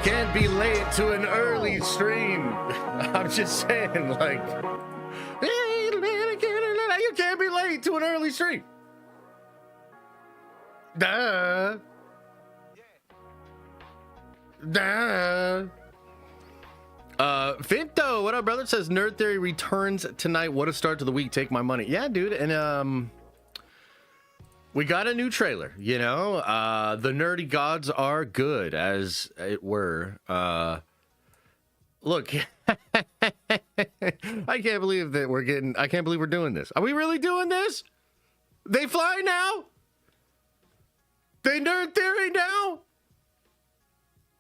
can't be late to an early stream. I'm just saying, like, you can't be late to an early stream. Duh. Duh. Finto, what up, brother? Says Nerd Theory returns tonight. What a start to the week. Take my money. Yeah, dude. And we got a new trailer, you know. The nerdy gods are good, as it were. Look, I can't believe that I can't believe we're doing this. Are we really doing this? They fly now? They Nerd Theory now?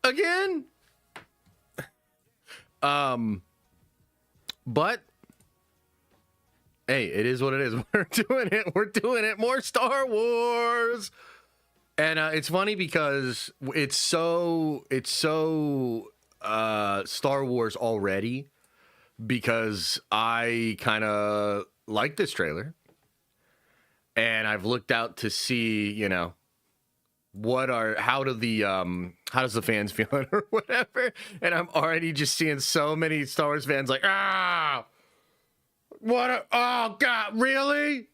Again? But hey, it is what it is. We're doing it. We're doing it. More Star Wars. And it's funny because it's so Star Wars already, because I kind of like this trailer. And I've looked out to see, you know, how does the fans feel it or whatever, and I'm already just seeing so many Star Wars fans like, oh god, really?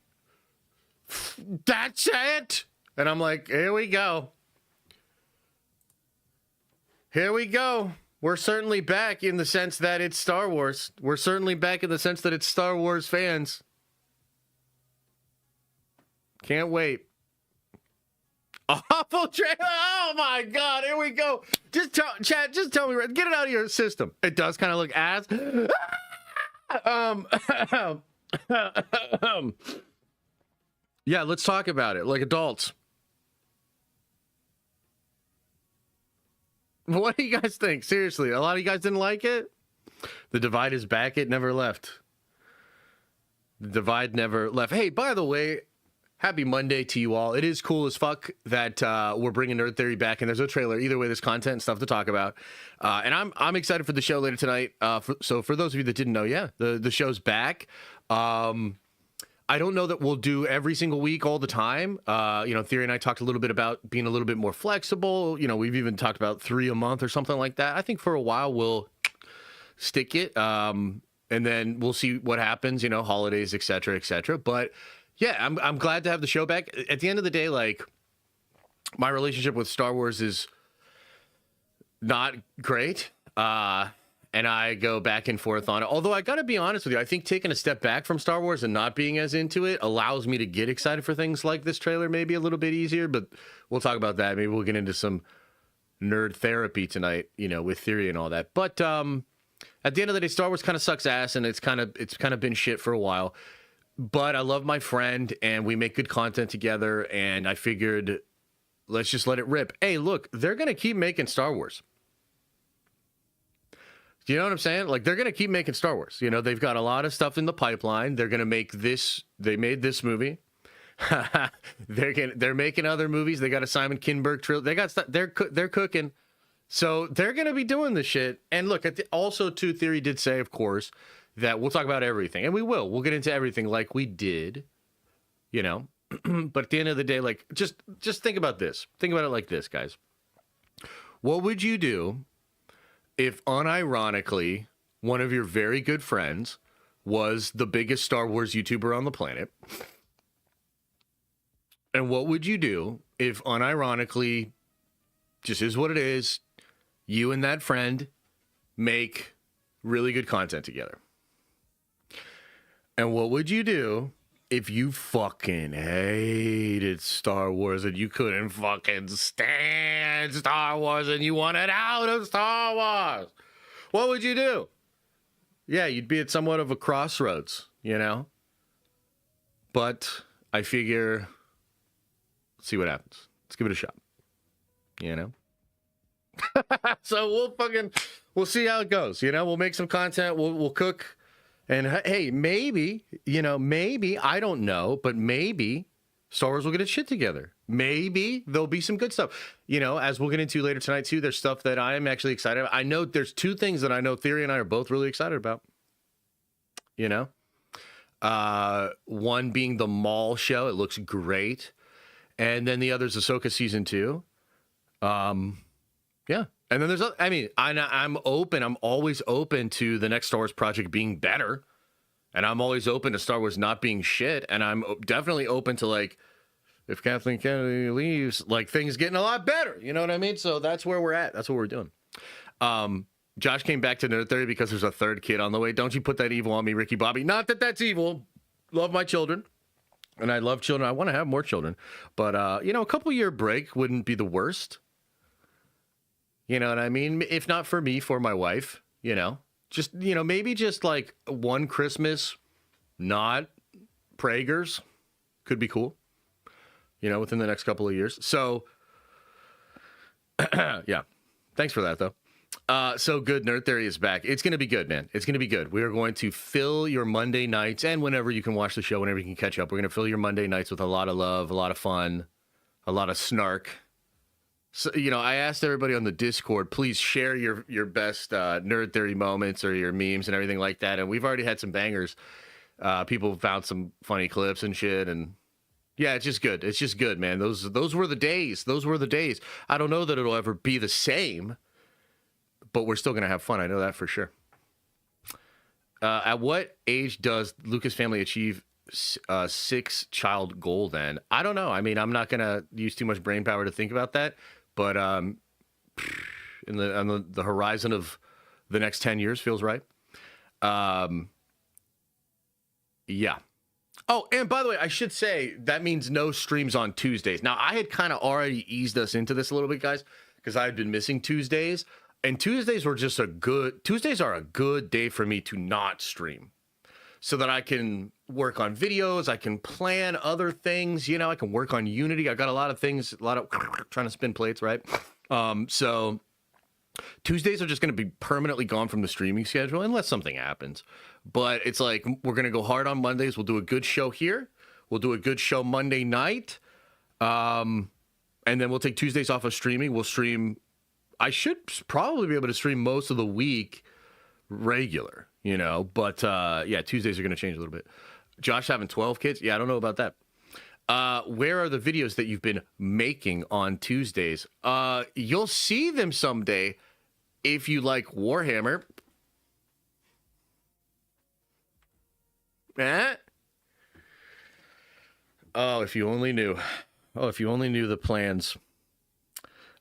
That's it? And I'm like, here we go. We're certainly back in the sense that it's Star Wars. We're certainly back in the sense that it's Star Wars fans. Can't wait. Awful trailer! Oh my god! Here we go. Just tell me. Get it out of your system. It does kind of look ass. Yeah, let's talk about it like adults. What do you guys think? Seriously, a lot of you guys didn't like it. The divide is back. It never left. The divide never left. Hey, by the way, happy Monday to you all. It is cool as fuck that we're bringing Nerd Theory back, and there's a trailer. Either way, there's content and stuff to talk about. And I'm excited for the show later tonight. So for those of you that didn't know, yeah, the show's back. I don't know that we'll do every single week all the time. You know, Theory and I talked a little bit about being a little bit more flexible. You know, we've even talked about 3 a month or something like that. I think for a while we'll stick it. And then we'll see what happens, you know, holidays, et cetera, et cetera. But yeah, I'm glad to have the show back. At the end of the day, like, my relationship with Star Wars is not great. And I go back and forth on it. Although I got to be honest with you, I think taking a step back from Star Wars and not being as into it allows me to get excited for things like this trailer maybe a little bit easier. But we'll talk about that. Maybe we'll get into some nerd therapy tonight, you know, with Theory and all that. But at the end of the day, Star Wars kind of sucks ass, and it's kind of been shit for a while. But I love my friend, and we make good content together, and I figured, let's just let it rip. Hey, look, they're going to keep making Star Wars. Do you know what I'm saying? Like, they're going to keep making Star Wars. You know, they've got a lot of stuff in the pipeline. They're going to make this. They made this movie. They're making other movies. They got a Simon Kinberg trilogy. They got stuff. They're cooking. So they're going to be doing this shit. And look, also, too, Theory did say, of course, that we'll talk about everything, and we will. We'll get into everything like we did, you know. But at the end of the day, like, just think about this. Think about it like this, guys. What would you do if, unironically, one of your very good friends was the biggest Star Wars YouTuber on the planet? And what would you do if, unironically, just is what it is, you and that friend make really good content together? And what would you do if you fucking hated Star Wars and you couldn't fucking stand Star Wars and you wanted out of Star Wars? What would you do? Yeah, you'd be at somewhat of a crossroads, you know? But I figure, let's see what happens. Let's give it a shot, you know? So we'll see how it goes, you know? We'll make some content, we'll cook. And hey, maybe, you know, maybe, I don't know, but maybe Star Wars will get its shit together. Maybe there'll be some good stuff. You know, as we'll get into later tonight, too, there's stuff that I am actually excited about. I know there's 2 things that I know Theory and I are both really excited about. You know? One being the Maul show. It looks great. And then the other is Ahsoka Season 2. Yeah, And then there's, I mean, I'm open. I'm always open to the next Star Wars project being better. And I'm always open to Star Wars not being shit. And I'm definitely open to, like, if Kathleen Kennedy leaves, like, things getting a lot better. You know what I mean? So that's where we're at. That's what we're doing. Josh came back to Nerd Theory because there's a third kid on the way. Don't you put that evil on me, Ricky Bobby. Not that that's evil. Love my children. And I love children. I want to have more children. But, you know, a couple-year break wouldn't be the worst. You know what I mean? If not for me, for my wife, you know. Just, you know, maybe just like one Christmas, not Prager's, could be cool, you know, within the next couple of years. So, yeah. Thanks for that, though. So good. Nerd Theory is back. It's going to be good, man. It's going to be good. We are going to fill your Monday nights, and whenever you can watch the show, whenever you can catch up, we're going to fill your Monday nights with a lot of love, a lot of fun, a lot of snark. So, you know, I asked everybody on the Discord, please share your best Nerd Theory moments or your memes and everything like that. And we've already had some bangers. People found some funny clips and shit. And yeah, it's just good. It's just good, man. Those were the days. Those were the days. I don't know that it'll ever be the same, but we're still going to have fun. I know that for sure. At what age does Lucas family achieve a 6-child goal then? I don't know. I mean, I'm not going to use too much brain power to think about that. But on the horizon of the next 10 years feels right. Yeah. Oh, and by the way, I should say that means no streams on Tuesdays. Now, I had kind of already eased us into this a little bit, guys, because I had been missing Tuesdays. And Tuesdays are a good day for me to not stream, so that I can work on videos, I can plan other things, you know, I can work on Unity. I got a lot of things, trying to spin plates, right? So Tuesdays are just going to be permanently gone from the streaming schedule unless something happens. But it's like, we're going to go hard on Mondays. We'll do a good show here. We'll do a good show Monday night. And then we'll take Tuesdays off of streaming. We'll stream. I should probably be able to stream most of the week regular, you know, but yeah, Tuesdays are going to change a little bit. Josh having 12 kids? Yeah, I don't know about that. Where are the videos that you've been making on Tuesdays? You'll see them someday if you like Warhammer. Oh, if you only knew. Oh, if you only knew the plans.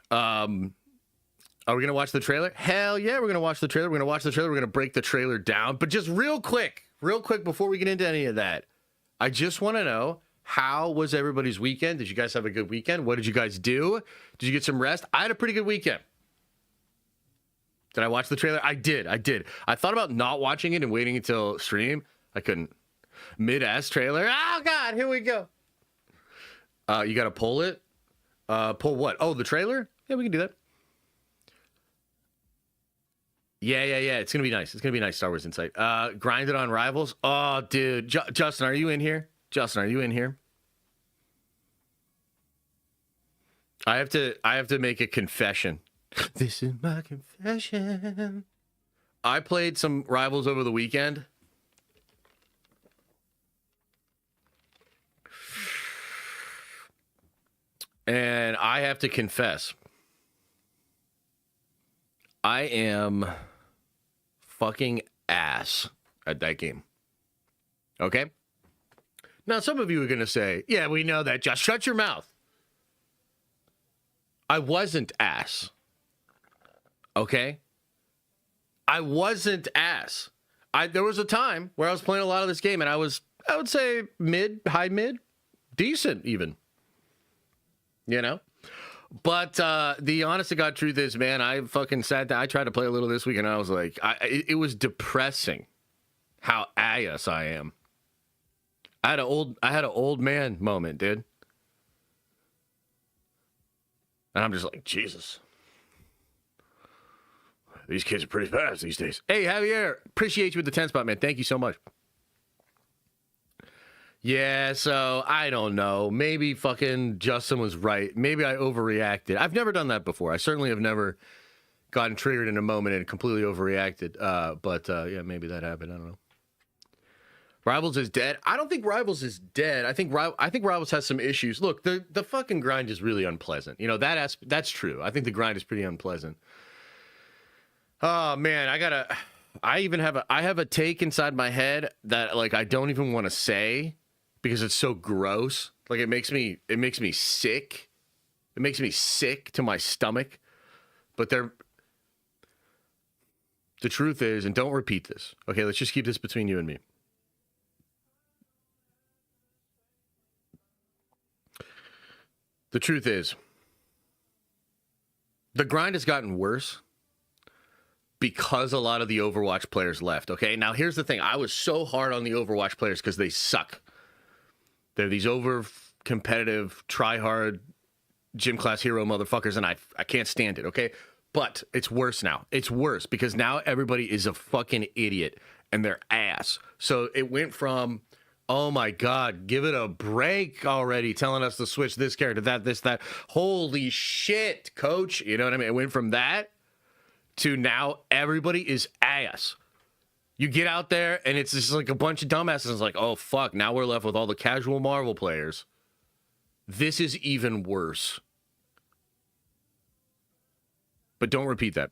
Are we going to watch the trailer? Hell yeah, we're going to watch the trailer. We're going to watch the trailer. We're going to break the trailer down. But just real quick, before we get into any of that, I just want to know, how was everybody's weekend? Did you guys have a good weekend? What did you guys do? Did you get some rest? I had a pretty good weekend. Did I watch the trailer? I did. I thought about not watching it and waiting until stream. I couldn't. Mid-ass trailer. Oh, God, here we go. You got to pull it? Pull what? Oh, the trailer? Yeah, we can do that. Yeah. It's going to be nice. It's going to be nice, Star Wars Insight. Grinded on Rivals. Oh, dude. Justin, are you in here? I have to make a confession. This is my confession. I played some Rivals over the weekend. And I have to confess, I am fucking ass at that game. Okay? Now, some of you are going to say, yeah, we know that. Just shut your mouth. I wasn't ass. Okay? I wasn't ass. There was a time where I was playing a lot of this game, and I would say high mid, decent even. You know? But the honest to God truth is, man, I fucking sat down. I tried to play a little this week, and I was like, it was depressing how ass I am. I had an old man moment, dude. And I'm just like, Jesus. These kids are pretty fast these days. Hey, Javier, appreciate you with the 10 spot, man. Thank you so much. Yeah, so I don't know. Maybe fucking Justin was right. Maybe I overreacted. I've never done that before. I certainly have never gotten triggered in a moment and completely overreacted. But yeah, maybe that happened. I don't know. Rivals is dead. I don't think Rivals is dead. I think Rivals has some issues. Look, the fucking grind is really unpleasant. You know, that's true. I think the grind is pretty unpleasant. Oh man, I have a take inside my head that like I don't even want to say because it's so gross. Like it makes me sick. It makes me sick to my stomach. But the truth is, and don't repeat this. Okay, let's just keep this between you and me. The truth is, the grind has gotten worse because a lot of the Overwatch players left. Okay, now here's the thing. I was so hard on the Overwatch players because they suck. They're these over competitive, try hard, gym class hero motherfuckers, and I can't stand it. Okay, but it's worse now. It's worse because now everybody is a fucking idiot and they're ass. So it went from, oh my God, give it a break already, telling us to switch this character, that. Holy shit, coach. You know what I mean? It went from that to now everybody is ass. You get out there and it's just like a bunch of dumbasses. It's like, oh fuck, now we're left with all the casual Marvel players. This is even worse. But don't repeat that.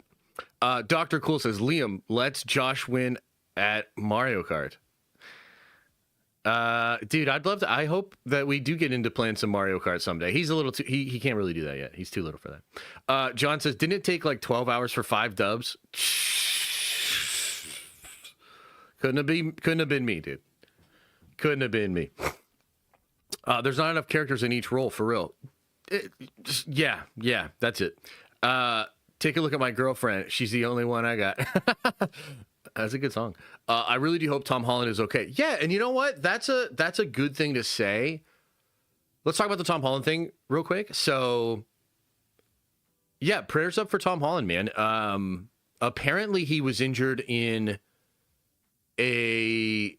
Dr. Cool says, Liam, let's Josh win at Mario Kart. Dude, I'd love to. I hope that we do get into playing some Mario Kart someday. He's a little too, he can't really do that yet. He's too little for that. John says, didn't it take like 12 hours for 5 dubs? Couldn't have been me, dude. Couldn't have been me. There's not enough characters in each role, for real. Yeah, that's it. Take a look at my girlfriend. She's the only one I got. That's a good song. I really do hope Tom Holland is okay. Yeah, and you know what? That's a good thing to say. Let's talk about the Tom Holland thing real quick. So, yeah, prayers up for Tom Holland, man. Apparently he was injured in a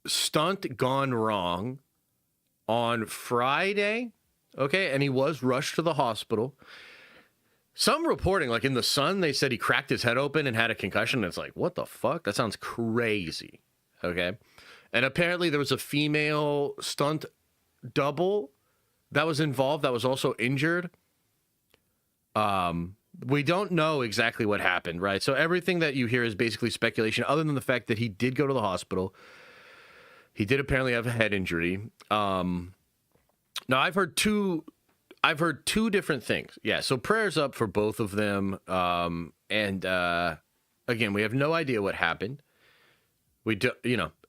stunt gone wrong on Friday. Okay, and he was rushed to the hospital. Some reporting, like in The Sun, they said he cracked his head open and had a concussion. And it's like, what the fuck? That sounds crazy. Okay. And apparently there was a female stunt double that was involved that was also injured. We don't know exactly what happened, right? So everything that you hear is basically speculation, other than the fact that he did go to the hospital. He did apparently have a head injury. Now I've heard two different things. Yeah, so prayers up for both of them. And again, we have no idea what happened. We do,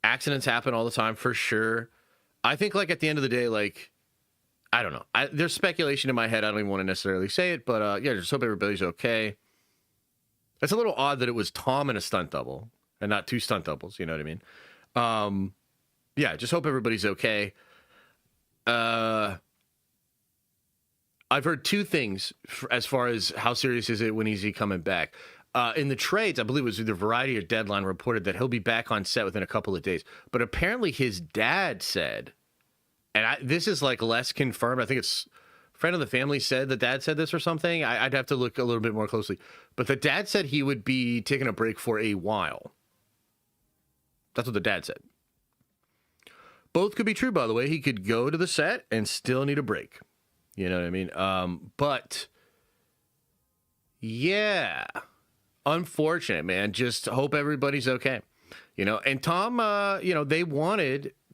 accidents happen all the time for sure. I think like at the end of the day, like, I don't know. There's speculation in my head. I don't even want to necessarily say it, but yeah, just hope everybody's okay. It's a little odd that it was Tom and a stunt double and not 2 stunt doubles. You know what I mean? Yeah, just hope everybody's okay. I've heard 2 things as far as how serious is it, when is he coming back. In the trades, I believe it was either Variety or Deadline reported that he'll be back on set within a couple of days. But apparently his dad said, and this is like less confirmed. I think it's a friend of the family said the dad said this or something. I'd have to look a little bit more closely. But the dad said he would be taking a break for a while. That's what the dad said. Both could be true, by the way. He could go to the set and still need a break. You know what I mean? But yeah, unfortunate, man. Just hope everybody's okay. And Tom,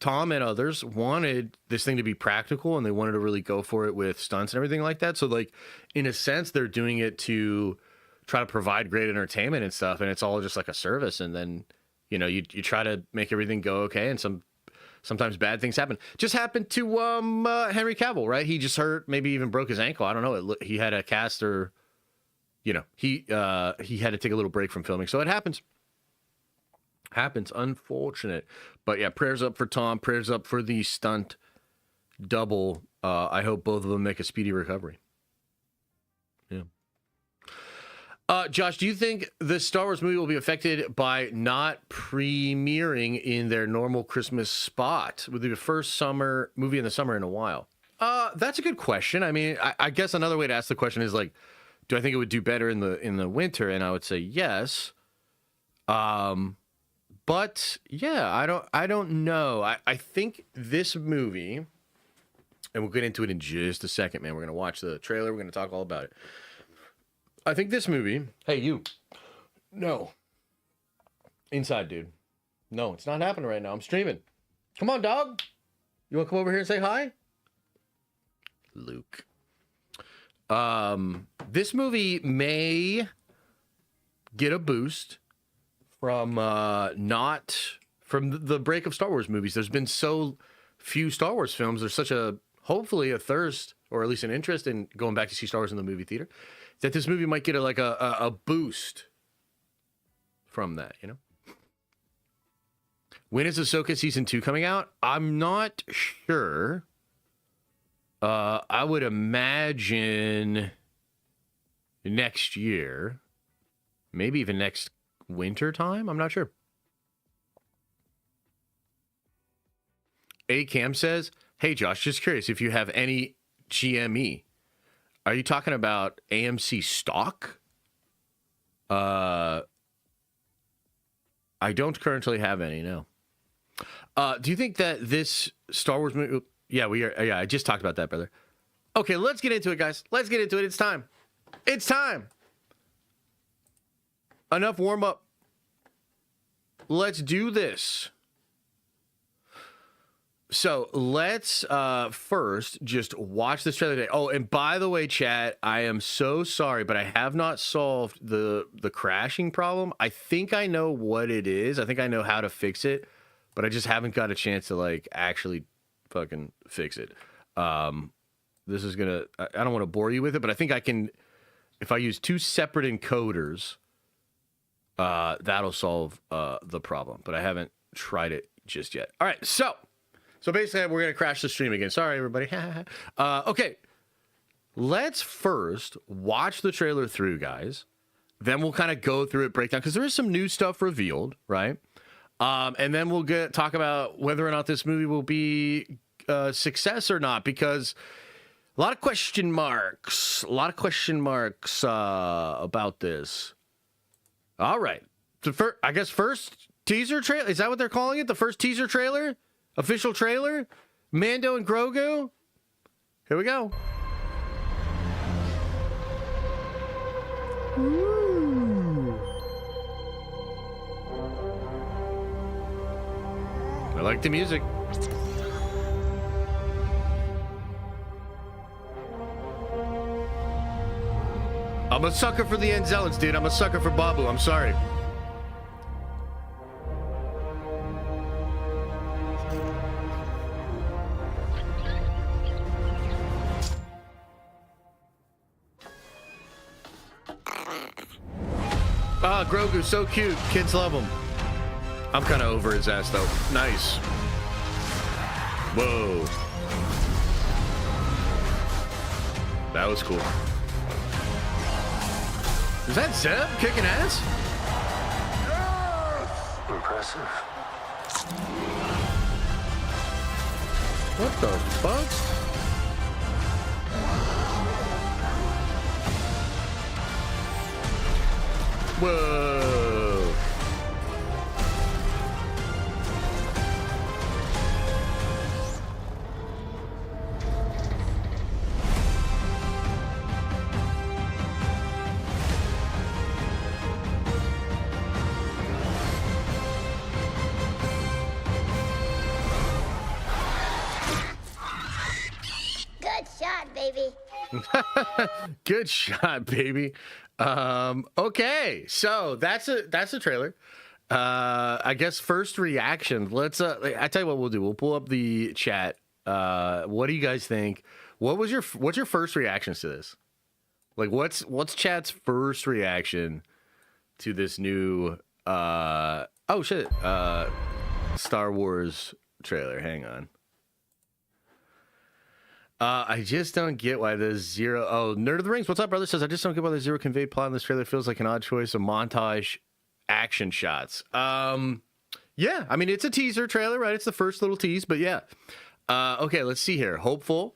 Tom and others wanted this thing to be practical, and they wanted to really go for it with stunts and everything like that. So like, in a sense, they're doing it to try to provide great entertainment and stuff. And it's all just like a service. And then, you try to make everything go okay. And sometimes bad things happen. Just happened to Henry Cavill, right? He just hurt, maybe even broke his ankle. I don't know. He had a cast, or, he had to take a little break from filming. So it happens. Unfortunate. But yeah, prayers up for Tom. Prayers up for the stunt double. I hope both of them make a speedy recovery. Yeah. Josh, do you think the Star Wars movie will be affected by not premiering in their normal Christmas spot? Will it be the first summer movie in the summer in a while? That's a good question. I mean, I guess another way to ask the question is like, do I think it would do better in the winter? And I would say yes. But yeah, I don't know. I think this movie, and we'll get into it in just a second, man. We're gonna watch the trailer. We're gonna talk all about it. I think this movie. Hey, you. No. Inside, dude. No, it's not happening right now. I'm streaming. Come on, dog. You want to come over here and say hi? Luke. This movie may get a boost from not from the break of Star Wars movies. There's been so few Star Wars films. There's such a, hopefully, a thirst or at least an interest in going back to see Star Wars in the movie theater, that this movie might get a boost from that, you know? When is Ahsoka Season 2 coming out? I'm not sure. I would imagine next year. Maybe even next winter time? I'm not sure. A Cam says, hey, Josh, just curious if you have any GME. Are you talking about AMC stock? I don't currently have any, no. Do you think that this Star Wars movie... Yeah, we are. Yeah, I just talked about that, brother. Okay, let's get into it, guys. Let's get into it. It's time. It's time. Enough warm up. Let's do this. So let's first just watch this trailer today. Oh, and by the way, chat, I am so sorry, but I have not solved the crashing problem. I think I know what it is. I think I know how to fix it, but I just haven't got a chance to like actually fucking fix it. This is gonna, I don't want to bore you with it, but I think I can, if I use two separate encoders, that'll solve the problem, but I haven't tried it just yet. All right, so basically we're gonna crash the stream again. Sorry, everybody. Okay, let's first watch the trailer through, guys. Then we'll kind of go through it, breakdown, because there is some new stuff revealed, right? And then we'll talk about whether or not this movie will be a success or not, because a lot of question marks. About this. All right. I guess first teaser trailer. Is that what they're calling it? The first teaser trailer? Official trailer? Mando and Grogu? Here we go. Ooh. I like the music. I'm a sucker for the Anzellans, dude. I'm a sucker for Babu. I'm sorry. Ah, Grogu's so cute. Kids love him. I'm kind of over his ass, though. Nice. Whoa. That was cool. Is that Zeb kicking ass? Impressive. What the fuck? Whoa. Good shot, baby. Okay, so that's a trailer. I guess first reaction. Let's I tell you what we'll do. We'll pull up the chat. What do you guys think? What's your first reactions to this? Like what's chat's first reaction to this new Star Wars trailer? Hang on. I just don't get why the zero... Oh, Nerd of the Rings, what's up, brother? Says, I just don't get why the zero conveyed plot in this trailer feels like an odd choice of montage action shots. Yeah, I mean, it's a teaser trailer, right? It's the first little tease, but yeah. Okay, let's see here. Hopeful.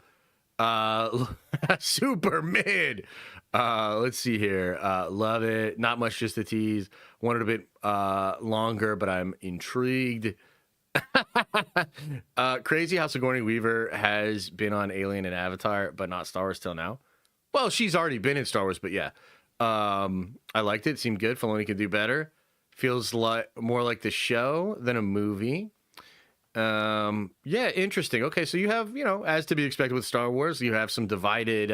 Super mid. Let's see here. Love it. Not much, just a tease. Wanted a bit longer, but I'm intrigued. Crazy how Sigourney Weaver has been on Alien and Avatar, but not Star Wars till now. Well, she's already been in Star Wars, but yeah. I liked it. It seemed good. Filoni could do better. Feels like more like the show than a movie. Yeah, interesting. Okay, so you have, as to be expected with Star Wars, you have some divided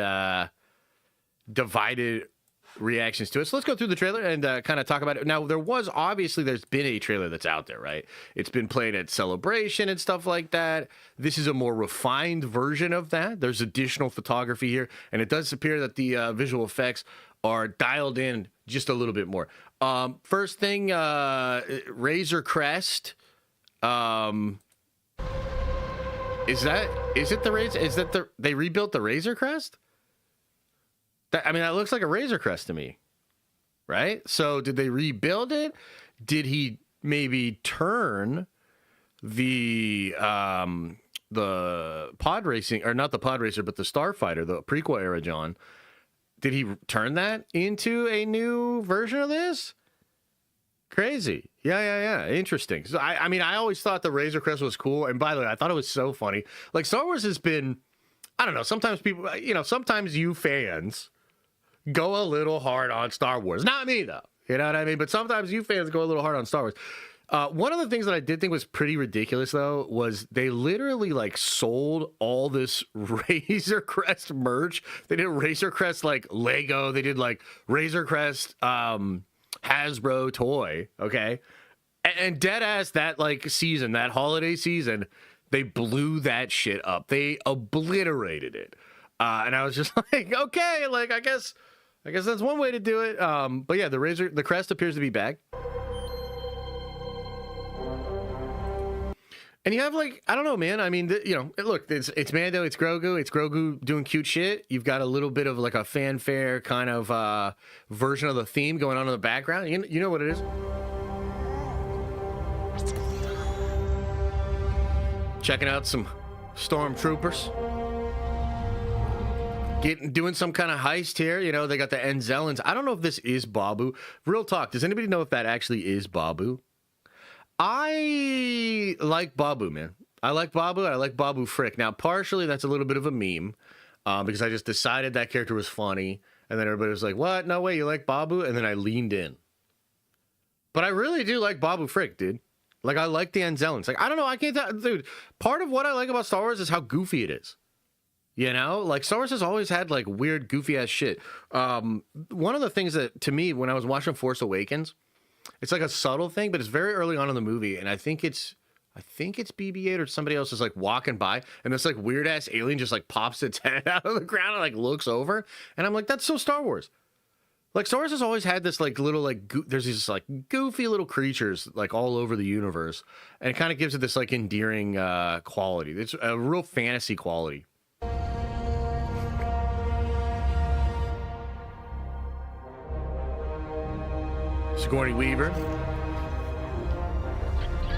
reactions to it. So let's go through the trailer and kind of talk about it. Now, there's been a trailer that's out there, right? It's been played at Celebration and stuff like that. This is a more refined version of that. There's additional photography here, and it does appear that the visual effects are dialed in just a little bit more. First thing, Razor Crest. They rebuilt the Razor Crest? That looks like a Razor Crest to me, right? So did they rebuild it? Did he maybe turn the pod racing, or not the pod racer, but the Starfighter, the prequel era John? Did he turn that into a new version of this? Crazy. Yeah. Interesting. So I always thought the Razor Crest was cool. And by the way, I thought it was so funny. Like, Star Wars has been, I don't know, sometimes people, sometimes you fans go a little hard on Star Wars. Not me, though. You know what I mean? But sometimes you fans go a little hard on Star Wars. One of the things that I did think was pretty ridiculous, though, was they literally, sold all this Razor Crest merch. They did Razor Crest, Lego. They did, Razor Crest Hasbro toy, okay? And dead ass that, season, that holiday season, they blew that shit up. They obliterated it. And I was just like, okay, I guess that's one way to do it. But yeah, the crest appears to be back. And you have I don't know, man. I mean, look, it's Mando, it's Grogu doing cute shit. You've got a little bit of a fanfare kind of version of the theme going on in the background. You know what it is? Checking out some stormtroopers. Doing some kind of heist here. They got the Enzellans. I don't know if this is Babu. Real talk. Does anybody know if that actually is Babu? I like Babu, man. I like Babu Frick. Now, partially, that's a little bit of a meme because I just decided that character was funny. And then everybody was like, what? No way, you like Babu? And then I leaned in. But I really do like Babu Frick, dude. I like the Enzellans. I don't know. I can't tell. Dude, part of what I like about Star Wars is how goofy it is. Star Wars has always had weird, goofy ass shit. One of the things that, to me, when I was watching Force Awakens, it's a subtle thing, but it's very early on in the movie, and I think it's BB-8 or somebody else is walking by, and this weird ass alien just pops its head out of the ground and looks over, and I'm like, that's so Star Wars. Star Wars has always had this little there's these goofy little creatures all over the universe, and it kind of gives it this endearing quality. It's a real fantasy quality. Sigourney Weaver.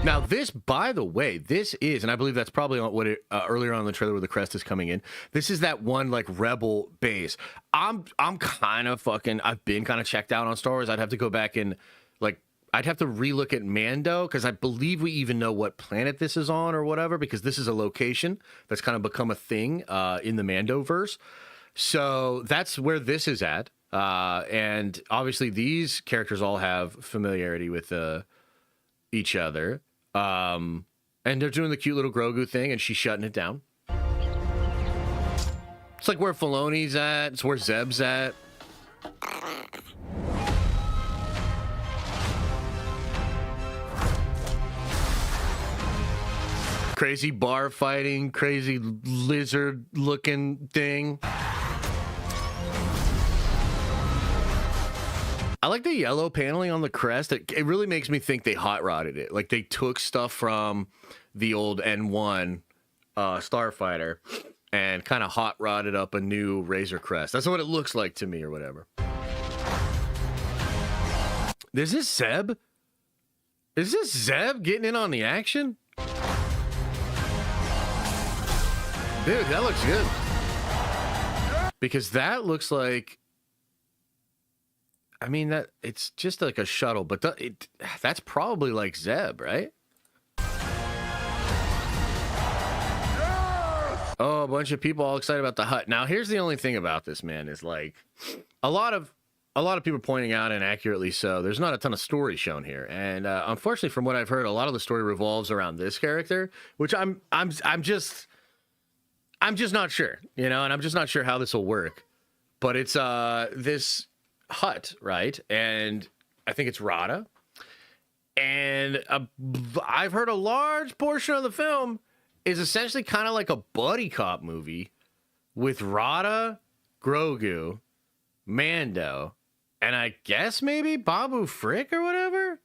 Now, this, by the way, this is, and I believe that's probably what it earlier on in the trailer where the crest is coming in. This is that one rebel base. I'm kind of I've been kind of checked out on Star Wars. I'd have to go back and I'd have to relook at Mando because I believe we even know what planet this is on or whatever, because this is a location that's kind of become a thing in the Mandoverse. So that's where this is at. And obviously these characters all have familiarity with each other. And they're doing the cute little Grogu thing, and she's shutting it down. It's where Filoni's at. It's where Zeb's at. Crazy bar fighting, crazy lizard looking thing. I like the yellow paneling on the crest. It really makes me think they hot rodded it. They took stuff from the old N1 Starfighter and kind of hot rodded up a new Razor Crest. That's what it looks like to me, or whatever. Is this Zeb? Is this Zeb getting in on the action? Dude, that looks good. Because that looks like, that it's just a shuttle, but that's probably Zeb, right? Oh, a bunch of people all excited about the hut. Now, here's the only thing about this, man, is a lot of a lot of people pointing out, and accurately so, there's not a ton of story shown here, and unfortunately, from what I've heard, a lot of the story revolves around this character, which I'm just not sure, you know, and I'm just not sure how this will work. But it's this hut, right? And I think it's Rada, and I've heard a large portion of the film is essentially kind of like a buddy cop movie with Rada, Grogu, Mando, and I guess maybe Babu Frick or whatever.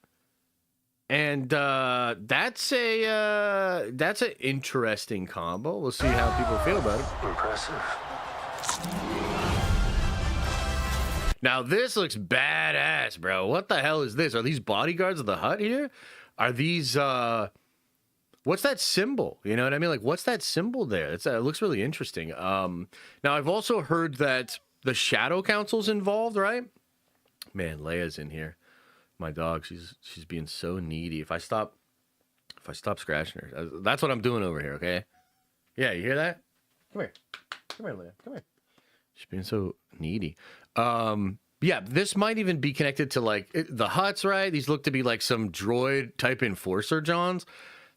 And that's an interesting combo. We'll see how people feel about it. Impressive. Now this looks badass, bro. What the hell is this? Are these bodyguards of the hut here? Are these what's that symbol? You know what I mean? Like, what's that symbol there? It looks really interesting. Now I've also heard that the Shadow Council's involved, right? Man, Leia's in here. My dog, she's being so needy. If I stop scratching her, that's what I'm doing over here, okay? Yeah, you hear that? Come here, Leia, come here. She's being so needy. Yeah, this might even be connected to like the huts, right? These look to be like some droid type enforcer Johns.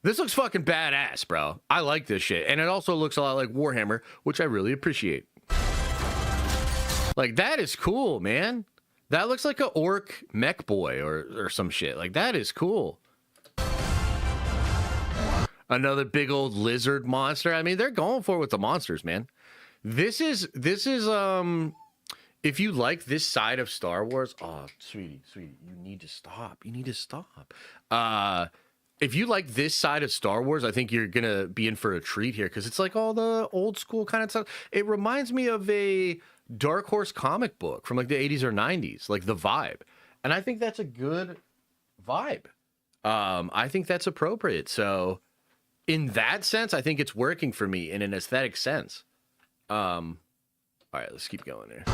This looks fucking badass, bro. I like this shit, and it also looks a lot like Warhammer, which I really appreciate. Like, that is cool, man. That looks like a orc mech boy or some shit. Like, that is cool. Another big old lizard monster. I mean, they're going for it with the monsters, man. This is if you like this side of Star Wars, oh, sweetie, you need to stop. You need to stop. If you like this side of Star Wars, I think you're gonna be in for a treat here, because it's like all the old school kind of stuff. It reminds me of a Dark Horse comic book from like the 80s or 90s, like the vibe. And I think that's a good vibe. I think that's appropriate. So in that sense, I think it's working for me in an aesthetic sense. All right, let's keep going here.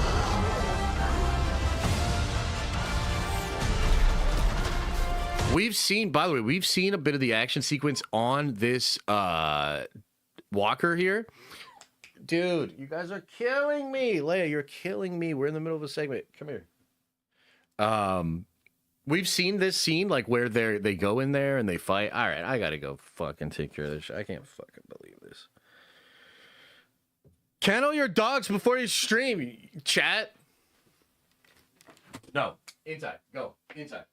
We've seen, by the way, we've seen a bit of the action sequence on this walker here. Dude, you guys are killing me. Leia, you're killing me. We're in the middle of a segment. Come here. We've seen this scene, like, where they go in there and they fight. All right, I gotta go fucking take care of this shit. I can't fucking believe this. Kennel your dogs before you stream, chat. No, inside. Go, inside.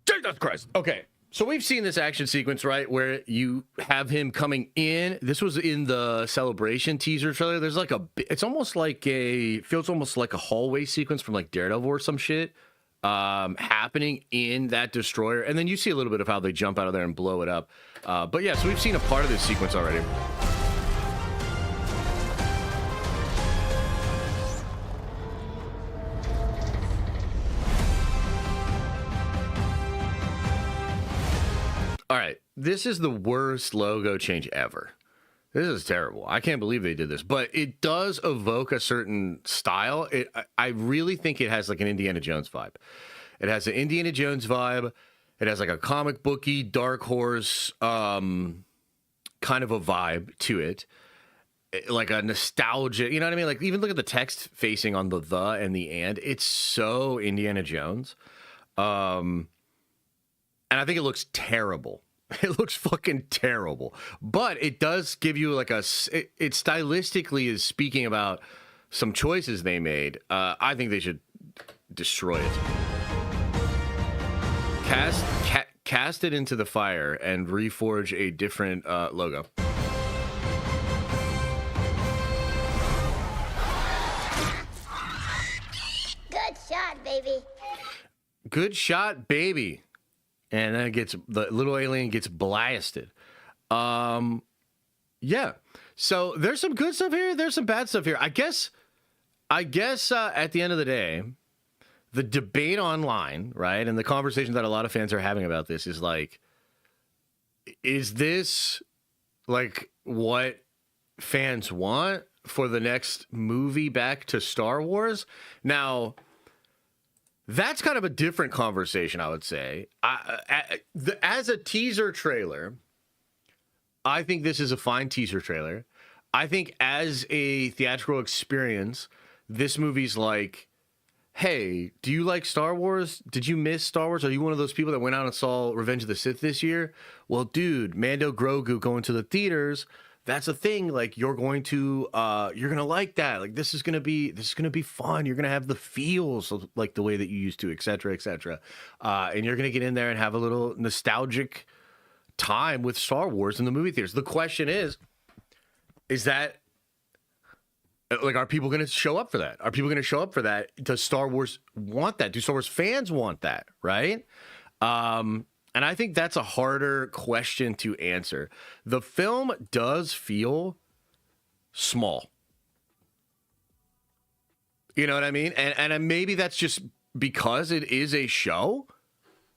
Jesus Christ. Okay, so we've seen this action sequence, right, where you have him coming in. This was in the Celebration teaser trailer. There's like it's almost like feels almost like a hallway sequence from like Daredevil or some shit happening in that destroyer. And then you see a little bit of how they jump out of there and blow it up. But yeah, so we've seen a part of this sequence already. All right, this is the worst logo change ever. This is terrible. I can't believe they did this, but it does evoke a certain style. I really think it has like an Indiana Jones vibe. It has an Indiana Jones vibe. It has like a comic booky, Dark Horse kind of a vibe to it. Like a nostalgia, you know what I mean? Like, even look at the text facing on the and the and. It's so Indiana Jones. And I think it looks terrible. It looks fucking terrible. But it does give you like it stylistically is speaking about some choices they made. I think they should destroy it. Cast it into the fire and reforge a different logo. Good shot, baby. Good shot, baby. And then the little alien gets blasted. Yeah. So there's some good stuff here. There's some bad stuff here. I guess at the end of the day, the debate online, right, and the conversation that a lot of fans are having about this is like, is this like what fans want for the next movie back to Star Wars? Now, that's kind of a different conversation, I would say. As a teaser trailer, I think this is a fine teaser trailer. I think as a theatrical experience, this movie's like, hey, do you like Star Wars? Did you miss Star Wars? Are you one of those people that went out and saw Revenge of the Sith this year? Well, dude, Mando Grogu going to the theaters, that's a thing. Like you're going to like that. Like this is gonna be fun. You're gonna have the feels of like the way that you used to, et cetera, et cetera. And you're gonna get in there and have a little nostalgic time with Star Wars in the movie theaters. The question is that like, are people going to show up for that? Are people going to show up for that? Does Star Wars want that? Do Star Wars fans want that? Right? And I think that's a harder question to answer. The film does feel small. You know what I mean? And maybe that's just because it is a show,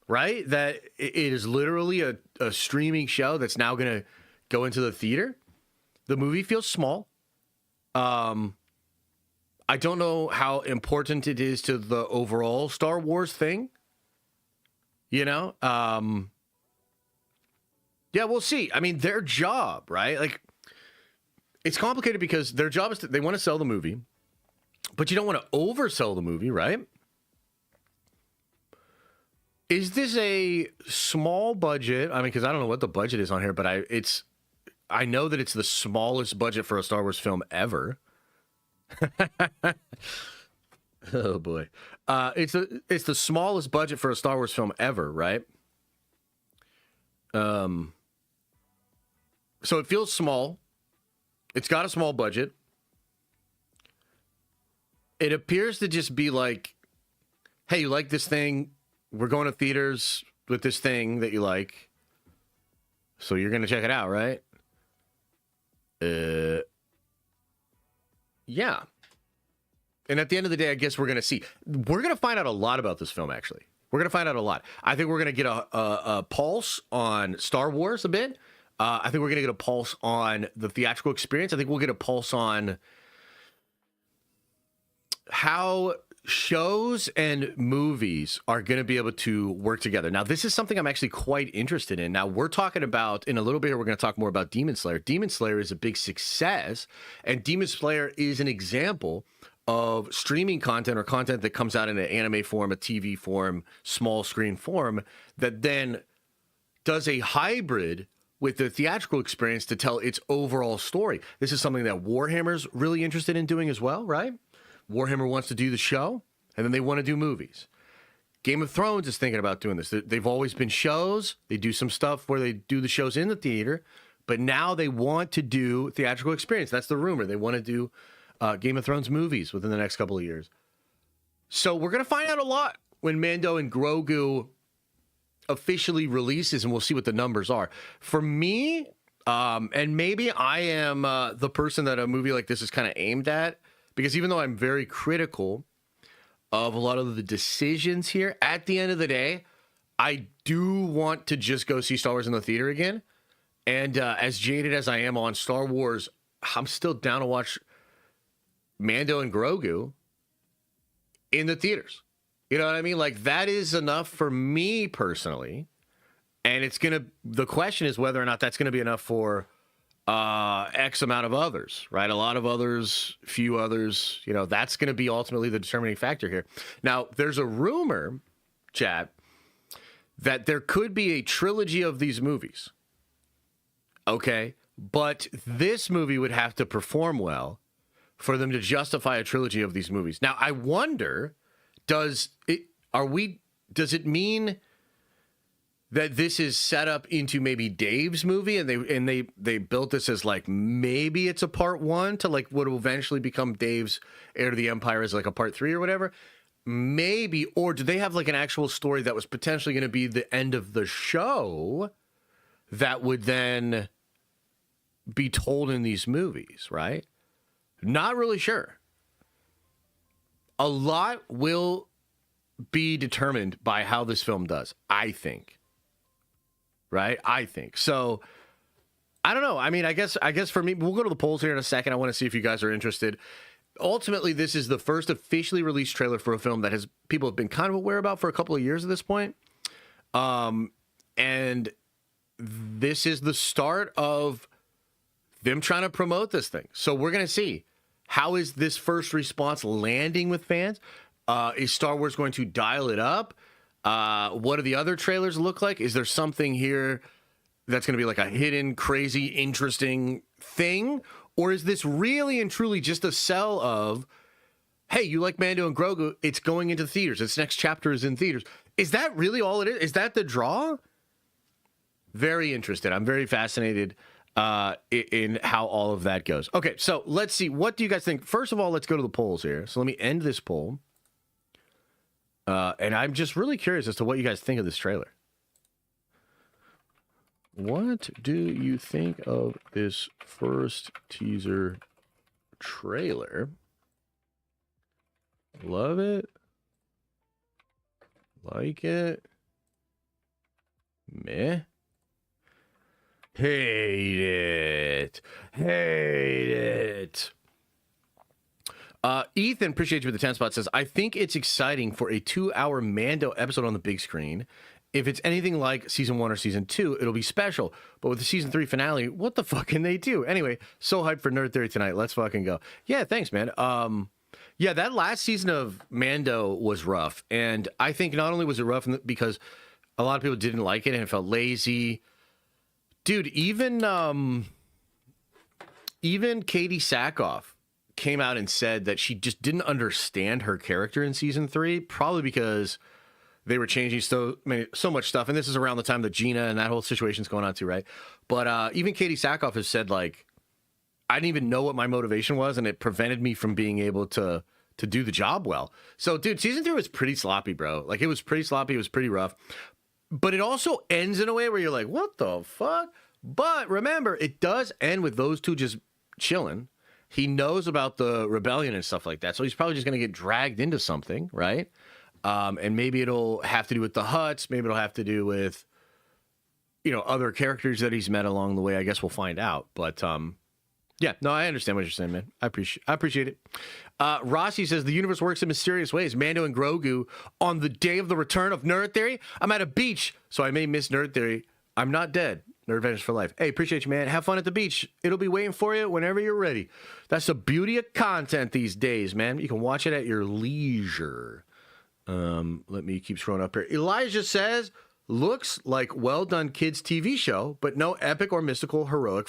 right? That it is literally a streaming show that's now going to go into the theater. The movie feels small. I don't know how important it is to the overall Star Wars thing. You know? Yeah, we'll see. I mean, their job, right? Like, it's complicated because their job is they want to sell the movie, but you don't want to oversell the movie, right? Is this a small budget? I mean, because I don't know what the budget is on here, but I know that it's the smallest budget for a Star Wars film ever. Oh boy, it's the smallest budget for a Star Wars film ever, right? So it feels small. It's got a small budget. It appears to just be like, hey, you like this thing? We're going to theaters with this thing that you like, so you're gonna check it out, right? Yeah. And at the end of the day, I guess we're going to see. We're going to find out a lot about this film, actually. We're going to find out a lot. I think we're going to get a pulse on Star Wars a bit. I think we're going to get a pulse on the theatrical experience. I think we'll get a pulse on how shows and movies are going to be able to work together. Now, this is something I'm actually quite interested in. Now, we're talking about, in a little bit here, we're going to talk more about Demon Slayer. Demon Slayer is a big success, and Demon Slayer is an example of streaming content or content that comes out in an anime form, a TV form, small screen form, that then does a hybrid with the theatrical experience to tell its overall story. This is something that Warhammer's really interested in doing as well, right? Warhammer wants to do the show, and then they want to do movies. Game of Thrones is thinking about doing this. They've always been shows. They do some stuff where they do the shows in the theater, but now they want to do theatrical experience. That's the rumor. They want to do Game of Thrones movies within the next couple of years. So we're going to find out a lot when Mando and Grogu officially releases, and we'll see what the numbers are. For me, and maybe I am the person that a movie like this is kind of aimed at, because even though I'm very critical of a lot of the decisions here, at the end of the day, I do want to just go see Star Wars in the theater again. And as jaded as I am on Star Wars, I'm still down to watch Mando and Grogu in the theaters. You know what I mean? Like, that is enough for me personally. And the question is whether or not that's going to be enough for X amount of others, right? A lot of others, few others, that's going to be ultimately the determining factor here. Now, there's a rumor, chat, that there could be a trilogy of these movies. Okay? But this movie would have to perform well for them to justify a trilogy of these movies. Now, I wonder, does it mean that this is set up into maybe Dave's movie, and they built this as like, maybe it's a part one to like what will eventually become Dave's Heir to the Empire as like a part 3 or whatever? Maybe, or do they have like an actual story that was potentially going to be the end of the show that would then be told in these movies, right? Not really sure. A lot will be determined by how this film does, I think. Right? I think. So, I don't know. I mean, I guess for me, we'll go to the polls here in a second. I want to see if you guys are interested. Ultimately, this is the first officially released trailer for a film that people have been kind of aware about for a couple of years at this point. And this is the start of them trying to promote this thing. So we're going to see, how is this first response landing with fans? Is Star Wars going to dial it up? What do the other trailers look like? Is there something here that's going to be like a hidden, crazy, interesting thing? Or is this really and truly just a sell of, hey, you like Mando and Grogu, it's going into theaters. Its next chapter is in theaters. Is that really all it is? Is that the draw? Very interested. I'm very fascinated in how all of that goes. Okay, so let's see. What do you guys think? First of all, let's go to the polls here. So let me end this poll. And I'm just really curious as to what you guys think of this trailer. What do you think of this first teaser trailer? Love it. Like it. Meh. Hate it. Hate it. Ethan, appreciate you with the 10 spot, says, I think it's exciting for a 2-hour Mando episode on the big screen. If it's anything like season 1 or season 2, it'll be special. But with the season 3 finale, what the fuck can they do? Anyway, so hyped for Nerd Theory tonight. Let's fucking go. Yeah, thanks, man. Yeah, that last season of Mando was rough. And I think not only was it rough because a lot of people didn't like it and it felt lazy. Dude, even Katie Sackhoff came out and said that she just didn't understand her character in season 3, probably because they were changing so much stuff. And this is around the time that Gina and that whole situation's going on too, right? But even Katie Sackhoff has said, like, I didn't even know what my motivation was, and it prevented me from being able to do the job well. So, dude, season 3 was pretty sloppy, bro. Like, it was pretty sloppy. It was pretty rough. But it also ends in a way where you're like, what the fuck? But remember, it does end with those two just chilling. He knows about the rebellion and stuff like that. So he's probably just going to get dragged into something, right? And maybe it'll have to do with the Hutts. Maybe it'll have to do with, you know, other characters that he's met along the way. I guess we'll find out. But yeah, no, I understand what you're saying, man. I appreciate it. Rossi says the universe works in mysterious ways. Mando and Grogu on the day of the return of Nerd Theory. I'm at a beach, so I may miss Nerd Theory. I'm not dead. Nerd Adventures for life. Hey, appreciate you, man. Have fun at the beach. It'll be waiting for you whenever you're ready. That's the beauty of content these days, man. You can watch it at your leisure. Let me keep scrolling up here. Elijah says, looks like well-done kids TV show, but no epic or mystical heroic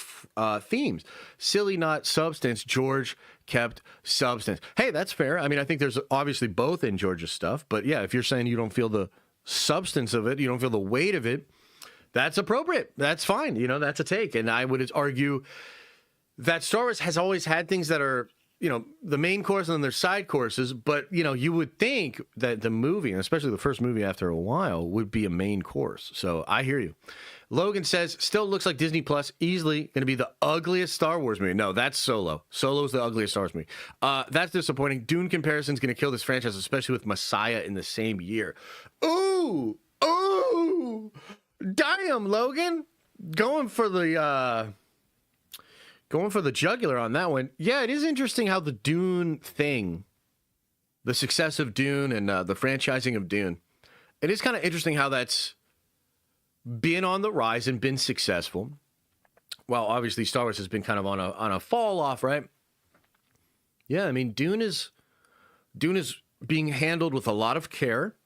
themes. Silly, not substance. George kept substance. Hey, that's fair. I mean, I think there's obviously both in George's stuff, but yeah, if you're saying you don't feel the substance of it, you don't feel the weight of it, that's appropriate. That's fine. You know, that's a take. And I would argue that Star Wars has always had things that are, you know, the main course and then there's side courses, but, you know, you would think that the movie, and especially the first movie after a while, would be a main course. So I hear you. Logan says, still looks like Disney Plus, easily going to be the ugliest Star Wars movie. No, that's Solo. Solo's the ugliest Star Wars movie. That's disappointing. Dune comparison's going to kill this franchise, especially with Messiah in the same year. Ooh! Damn, Logan. Going for the jugular on that one. Yeah, it is interesting how the Dune thing, the success of Dune and the franchising of Dune, it is kind of interesting how that's been on the rise and been successful. Well, obviously Star Wars has been kind of on a fall off, right? Yeah, I mean, Dune is being handled with a lot of care.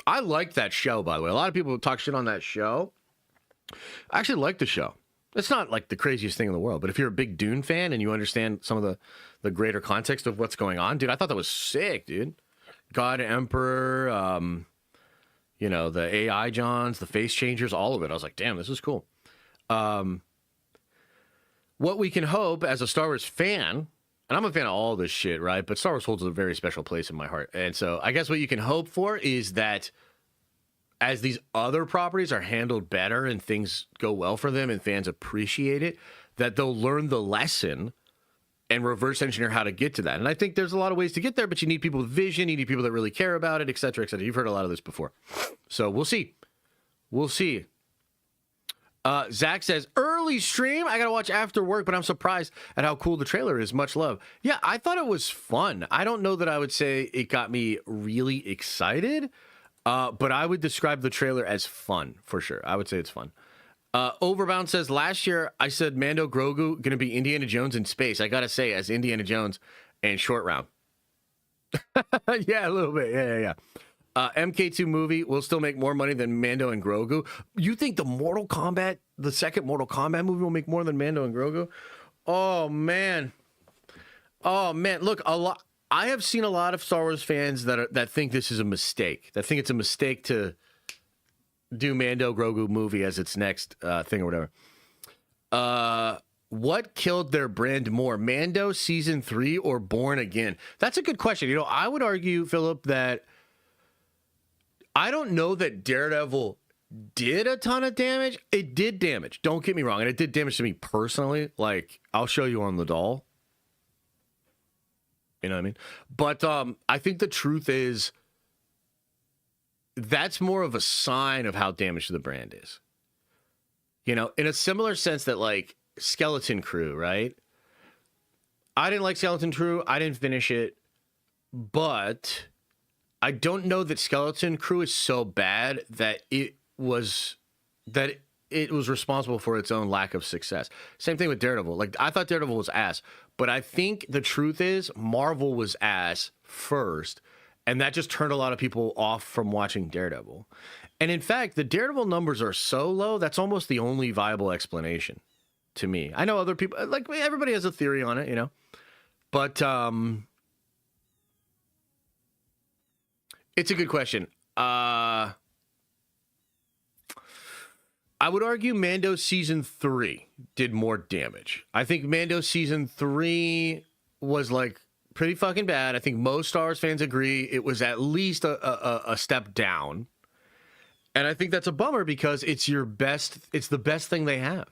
I liked that show, by the way. A lot of people talk shit on that show. I actually like the show. It's not like the craziest thing in the world, but if you're a big Dune fan and you understand some of the greater context of what's going on, dude, I thought that was sick, dude. God Emperor, you know, the AI Johns, the face changers, all of it. I was like, damn, this is cool. What we can hope as a Star Wars fan, and I'm a fan of all this shit, right? But Star Wars holds a very special place in my heart. And so I guess what you can hope for is that as these other properties are handled better and things go well for them and fans appreciate it, that they'll learn the lesson and reverse engineer how to get to that. And I think there's a lot of ways to get there, but you need people with vision, you need people that really care about it, et cetera, et cetera. You've heard a lot of this before. So we'll see. We'll see. Zach says, early stream. I got to watch after work, but I'm surprised at how cool the trailer is. Much love. Yeah, I thought it was fun. I don't know that I would say it got me really excited, but I would describe the trailer as fun, for sure. I would say it's fun. Overbound says, last year I said Mando Grogu going to be Indiana Jones in space. I got to say, as Indiana Jones and Short Round. Yeah, a little bit. Yeah. MK2 movie will still make more money than Mando and Grogu. You think the second Mortal Kombat movie will make more than Mando and Grogu? Oh, man. Look, I have seen a lot of Star Wars fans that think this is a mistake. That think it's a mistake to do Mando Grogu movie as its next thing or whatever. What killed their brand more, Mando season 3 or Born Again? That's a good question. You know, I would argue, Philip, that I don't know that Daredevil did a ton of damage. It did damage. Don't get me wrong. And it did damage to me personally. Like, I'll show you on the doll. You know what I mean? But I think the truth is that's more of a sign of how damaged the brand is. You know, in a similar sense that, like, Skeleton Crew, right? I didn't like Skeleton Crew. I didn't finish it. But I don't know that Skeleton Crew is so bad that it was responsible for its own lack of success. Same thing with Daredevil. Like, I thought Daredevil was ass, but I think the truth is Marvel was ass first, and that just turned a lot of people off from watching Daredevil. And in fact, the Daredevil numbers are so low, that's almost the only viable explanation to me. I know other people, like, everybody has a theory on it, you know, but it's a good question. I would argue Mando season 3 did more damage. I think Mando season 3 was, like, pretty fucking bad. I think most Star Wars fans agree it was at least a step down. And I think that's a bummer because it's the best thing they have.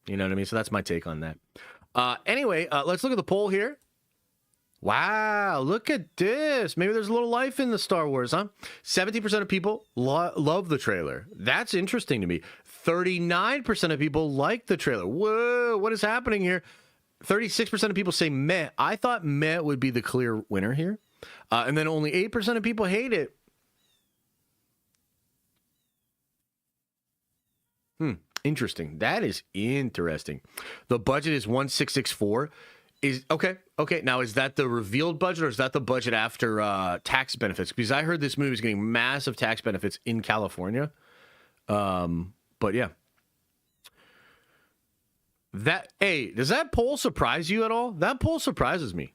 You know what I mean? So that's my take on that. Anyway, let's look at the poll here. Wow, look at this. Maybe there's a little life in the Star Wars, huh? 70% of people love the trailer. That's interesting to me. 39% of people like the trailer. Whoa, what is happening here? 36% of people say meh. I thought meh would be the clear winner here. And then only 8% of people hate it. Interesting. That is interesting. The budget is 1,664. Is okay. Now, is that the revealed budget or is that the budget after tax benefits? Because I heard this movie is getting massive tax benefits in California. But yeah. Does that poll surprise you at all? That poll surprises me.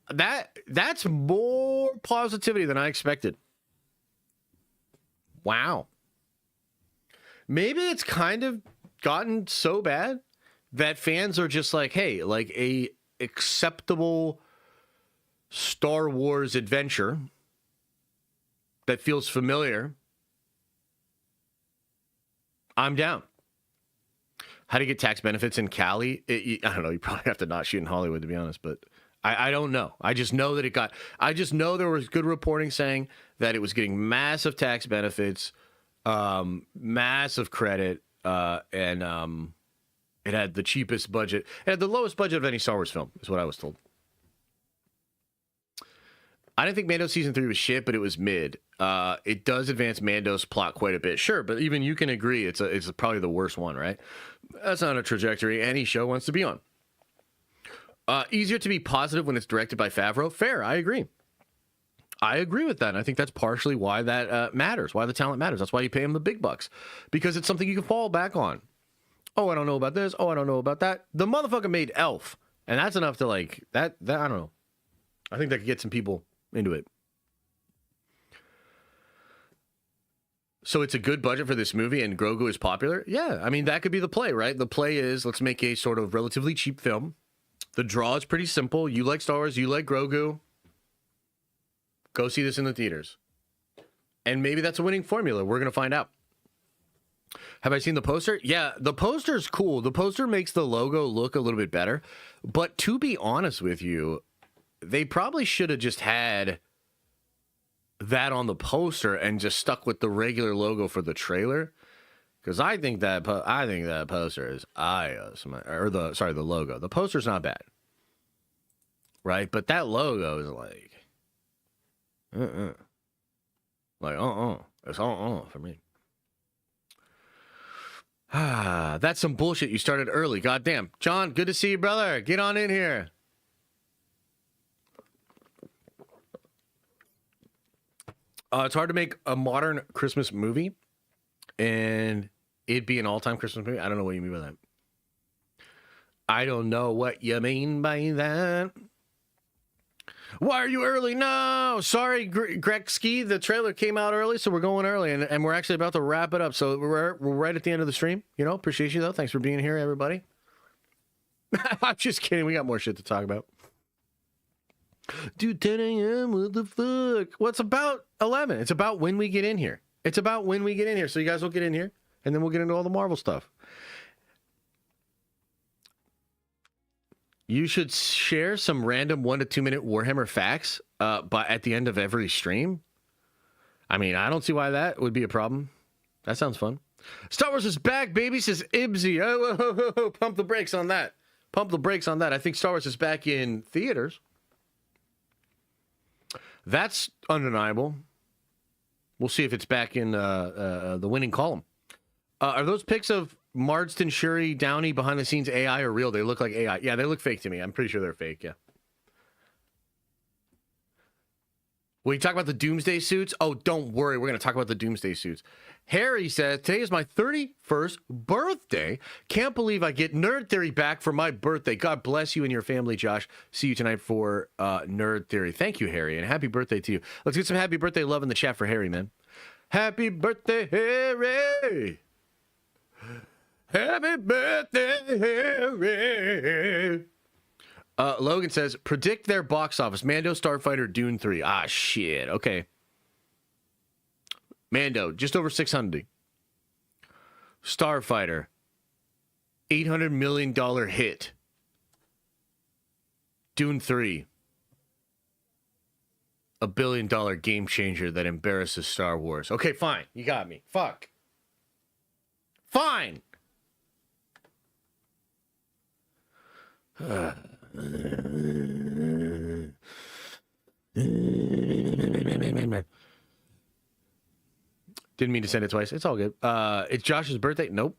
That's more positivity than I expected. Wow. Maybe it's kind of gotten so bad that fans are just like, hey, like a acceptable Star Wars adventure that feels familiar, I'm down. How to get tax benefits in Cali? I don't know. You probably have to not shoot in Hollywood, to be honest, but I don't know. I just know that I just know there was good reporting saying that it was getting massive tax benefits, massive credit, and it had the cheapest budget. It had the lowest budget of any Star Wars film, is what I was told. I didn't think Mando Season 3 was shit, but it was mid. It does advance Mando's plot quite a bit. Sure, but even you can agree it's probably the worst one, right? That's not a trajectory any show wants to be on. Easier to be positive when it's directed by Favreau. Fair, I agree. I agree with that. And I think that's partially why that matters, why the talent matters. That's why you pay him the big bucks, because it's something you can fall back on. Oh, I don't know about this. Oh, I don't know about that. The motherfucker made Elf, and that's enough to like that. I don't know. I think that could get some people into it. So it's a good budget for this movie, and Grogu is popular. Yeah, I mean that could be the play, right? The play is let's make a sort of relatively cheap film. The draw is pretty simple. You like Star Wars, you like Grogu. Go see this in the theaters. And maybe that's a winning formula. We're going to find out. Have I seen the poster? Yeah, the poster's cool. The poster makes the logo look a little bit better. But to be honest with you, they probably should have just had that on the poster and just stuck with the regular logo for the trailer. Because I think that poster is the logo. The poster's not bad, right? But that logo is like, it's for me. That's some bullshit. You started early. Goddamn. John, good to see you, brother. Get on in here. It's hard to make a modern Christmas movie and it'd be an all-time Christmas movie. I don't know what you mean by that. I don't know what you mean by that. Why are you early? No, sorry, Gretzky. The trailer came out early, so we're going early, and we're actually about to wrap it up. So we're right at the end of the stream. You know, appreciate you though. Thanks for being here, everybody. I'm just kidding. We got more shit to talk about. Dude, 10 a.m. What the fuck? Well, it's about 11. It's about when we get in here. It's about when we get in here. So you guys will get in here, and then we'll get into all the Marvel stuff. You should share some random 1 to 2 minute Warhammer facts but at the end of every stream. I mean, I don't see why that would be a problem. That sounds fun. Star Wars is back, baby, says Ibsy. Oh, pump the brakes on that. Pump the brakes on that. I think Star Wars is back in theaters. That's undeniable. We'll see if it's back in the winning column. Are those pics of Marston, Shuri, Downey behind the scenes AI or real? They look like AI. Yeah, they look fake to me. I'm pretty sure they're fake, yeah. Will you talk about the Doomsday suits? Oh, don't worry. We're going to talk about the Doomsday suits. Harry says, today is my 31st birthday. Can't believe I get Nerd Theory back for my birthday. God bless you and your family, Josh. See you tonight for Nerd Theory. Thank you, Harry, and happy birthday to you. Let's get some happy birthday love in the chat for Harry, man. Happy birthday, Harry. Happy birthday, Harry. Logan says, predict their box office. Mando, Starfighter, Dune 3. Ah, shit. Okay. Mando, just over 600. Starfighter, $800 million hit. Dune 3, $1 billion game changer that embarrasses Star Wars. Okay, fine. You got me. Fuck. Fine. Didn't mean to send it twice. It's all good. It's Josh's birthday. Nope.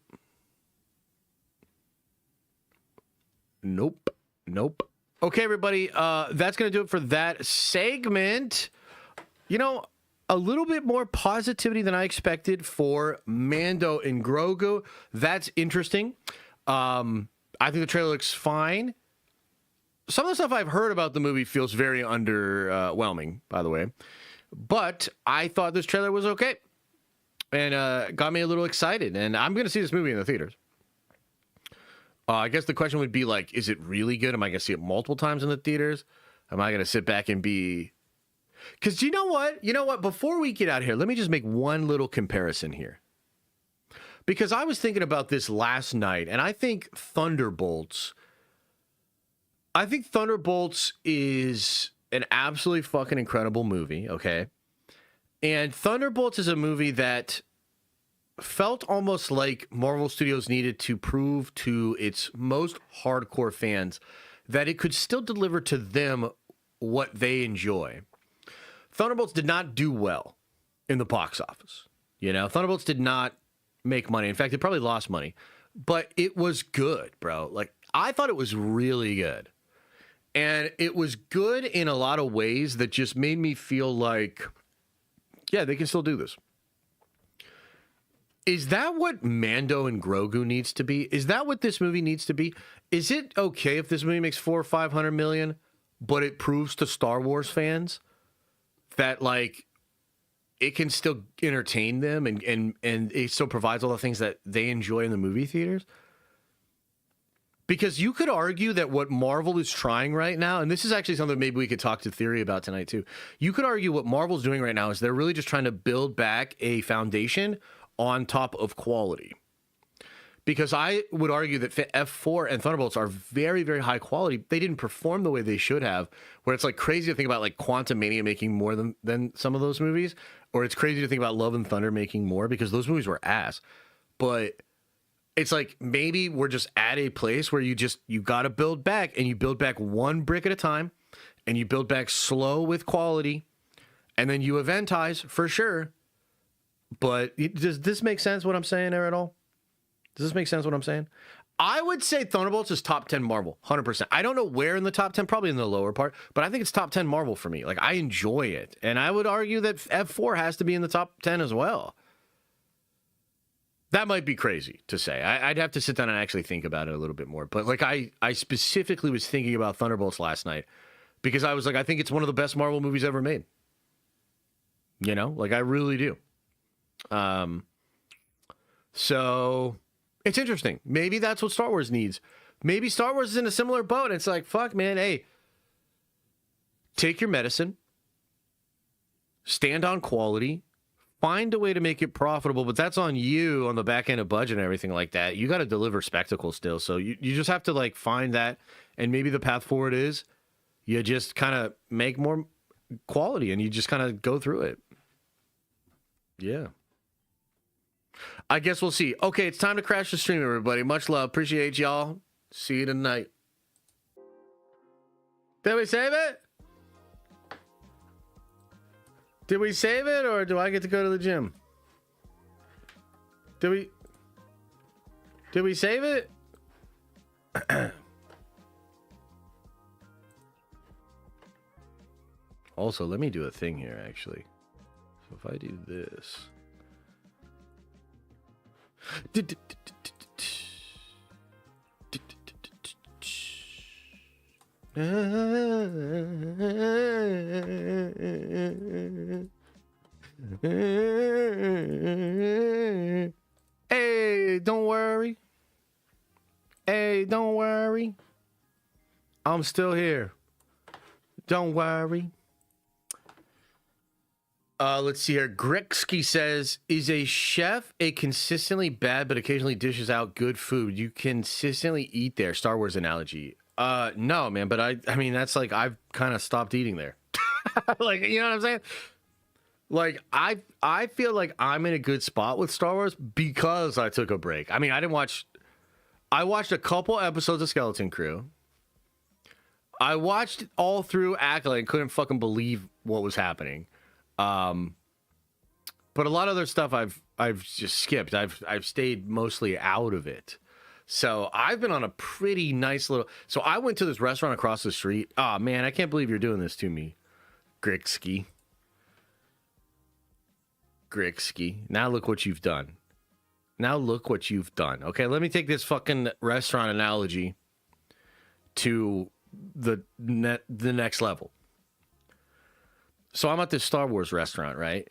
Okay, everybody. That's going to do it for that segment. You know, a little bit more positivity than I expected for Mando and Grogu. That's interesting. I think the trailer looks fine. Some of the stuff I've heard about the movie feels very underwhelming, by the way. But I thought this trailer was okay. And got me a little excited. And I'm going to see this movie in the theaters. I guess the question would be like, is it really good? Am I going to see it multiple times in the theaters? Am I going to sit back and be... Because you know what? Before we get out of here, let me just make one little comparison here. Because I was thinking about this last night, and I think Thunderbolts is an absolutely fucking incredible movie, okay? And Thunderbolts is a movie that felt almost like Marvel Studios needed to prove to its most hardcore fans that it could still deliver to them what they enjoy. Thunderbolts did not do well in the box office. You know, Thunderbolts did not make money. In fact, it probably lost money. But it was good, bro. Like, I thought it was really good. And it was good in a lot of ways that just made me feel like, yeah, they can still do this. Is that what Mando and Grogu needs to be? Is that what this movie needs to be? Is it okay if this movie makes $400 or $500 million, but it proves to Star Wars fans that, like, it can still entertain them and it still provides all the things that they enjoy in the movie theaters? Because you could argue that what Marvel is trying right now, and this is actually something maybe we could talk to Theory about tonight too. You could argue what Marvel's doing right now is they're really just trying to build back a foundation on top of quality. Because I would argue that F4 and Thunderbolts are very, very high quality. They didn't perform the way they should have, where it's like crazy to think about like Quantumania making more than some of those movies, or it's crazy to think about Love and Thunder making more because those movies were ass. But it's like maybe we're just at a place where you got to build back, and you build back one brick at a time, and you build back slow with quality, and then you eventize for sure. But does this make sense what I'm saying there at all? Does this make sense what I'm saying? I would say Thunderbolts is top 10 Marvel, 100%. I don't know where in the top 10, probably in the lower part, but I think it's top 10 Marvel for me. Like, I enjoy it. And I would argue that F4 has to be in the top 10 as well. That might be crazy to say. I'd have to sit down and actually think about it a little bit more. But, like, I specifically was thinking about Thunderbolts last night because I was like, I think it's one of the best Marvel movies ever made. You know? Like, I really do. So... it's interesting. Maybe that's what Star Wars needs. Maybe Star Wars is in a similar boat. It's like, fuck, man, hey, take your medicine, stand on quality, find a way to make it profitable, but that's on you on the back end of budget and everything like that. You got to deliver spectacle still. So you just have to, like, find that, and maybe the path forward is you just kind of make more quality, and you just kind of go through it. Yeah. I guess we'll see. Okay, it's time to crash the stream, everybody. Much love. Appreciate y'all. See you tonight. Did we save it? Did we save it, or do I get to go to the gym? Did we save it? Also, let me do a thing here, actually. So if I do this... Hey, don't worry. Hey, don't worry. I'm still here. Don't worry. Let's see here. Grexky says, is a chef a consistently bad but occasionally dishes out good food? You consistently eat there. Star Wars analogy. No, man, but I mean, that's like, I've kind of stopped eating there. Like, you know what I'm saying? Like, I feel like I'm in a good spot with Star Wars because I took a break. I mean, I watched a couple episodes of Skeleton Crew. I watched all through Acolyte and couldn't fucking believe what was happening. But a lot of other stuff I've just skipped. I've stayed mostly out of it. So I've been on a pretty nice little... So I went to this restaurant across the street. Oh, man, I can't believe you're doing this to me, Grixky. Now look what you've done. Okay, let me take this fucking restaurant analogy to the next level. So I'm at this Star Wars restaurant, right?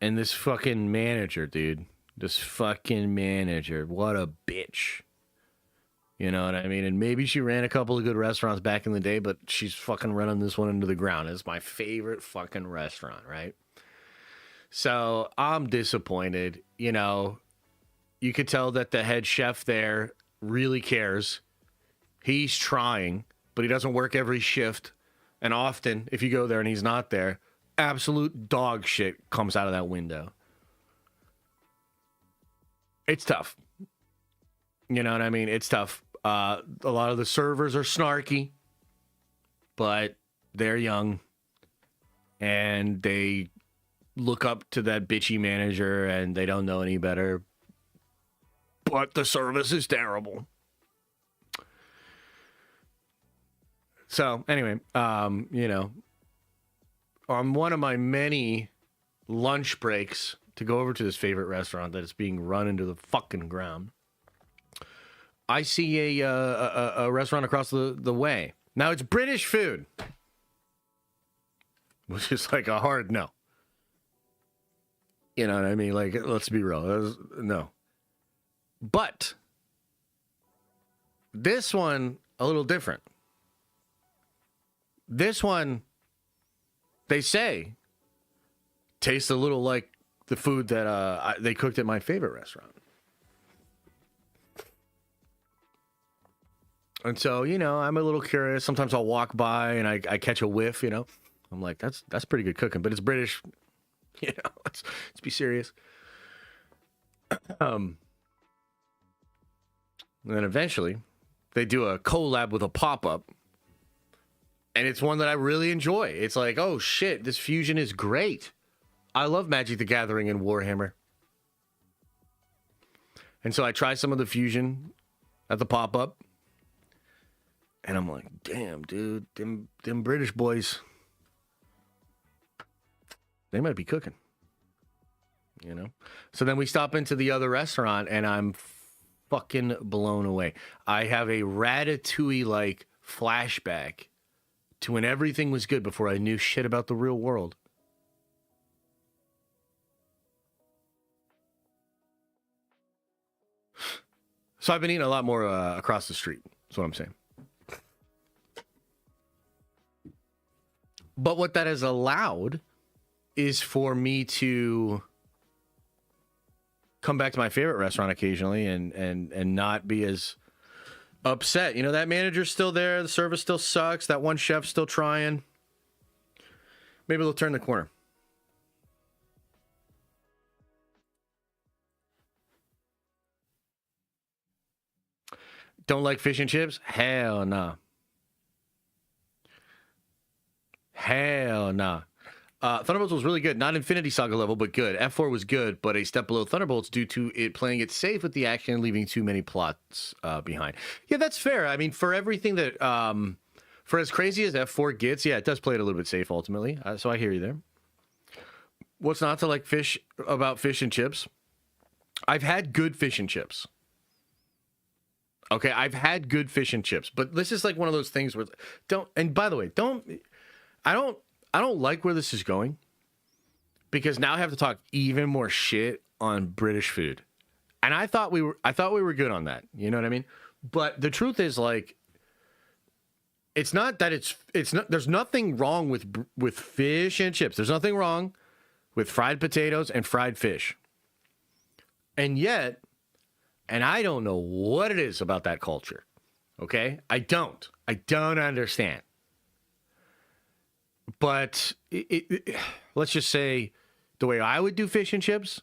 And this fucking manager, dude. What a bitch. You know what I mean? And maybe she ran a couple of good restaurants back in the day, but she's fucking running this one into the ground. It's my favorite fucking restaurant, right? So I'm disappointed. You know, you could tell that the head chef there really cares. He's trying, but he doesn't work every shift. And often, if you go there and he's not there, absolute dog shit comes out of that window. It's tough. You know what I mean? It's tough. A lot of the servers are snarky, but they're young. And they look up to that bitchy manager and they don't know any better. But the service is terrible. So, anyway, you know, on one of my many lunch breaks to go over to this favorite restaurant that is being run into the fucking ground, I see a restaurant across the way. Now, it's British food, which is like a hard no. You know what I mean? Like, let's be real. No. But this one, a little different. This one, they say, tastes a little like the food that they cooked at my favorite restaurant. And so, you know, I'm a little curious. Sometimes I'll walk by and I catch a whiff, you know. I'm like, that's pretty good cooking, but it's British. You know, let's be serious. And then eventually, they do a collab with a pop-up. And it's one that I really enjoy. It's like, oh shit, this fusion is great. I love Magic the Gathering and Warhammer. And so I try some of the fusion at the pop-up. And I'm like, damn, dude, them British boys, they might be cooking. You know? So then we stop into the other restaurant, and I'm fucking blown away. I have a Ratatouille-like flashback to when everything was good before I knew shit about the real world. So I've been eating a lot more across the street. That's what I'm saying. But what that has allowed is for me to come back to my favorite restaurant occasionally and not be as upset. You know, that manager's still there. The service still sucks. That one chef's still trying. Maybe they'll turn the corner. Don't like fish and chips? Hell nah. Hell nah. Thunderbolts was really good. Not Infinity Saga level, but good. F4 was good, but a step below Thunderbolts due to it playing it safe with the action and leaving too many plots behind. Yeah, that's fair. I mean, for everything that... for as crazy as F4 gets, yeah, it does play it a little bit safe, ultimately. So I hear you there. What's not to like about fish and chips? I've had good fish and chips. Okay, I've had good fish and chips, but this is like one of those things where and by the way, I don't like where this is going, because now I have to talk even more shit on British food. And I thought we were good on that. You know what I mean? But the truth is, like, it's not that it's not, there's nothing wrong with fish and chips. There's nothing wrong with fried potatoes and fried fish. And yet, and I don't know what it is about that culture. Okay? I don't understand. But let's just say the way I would do fish and chips,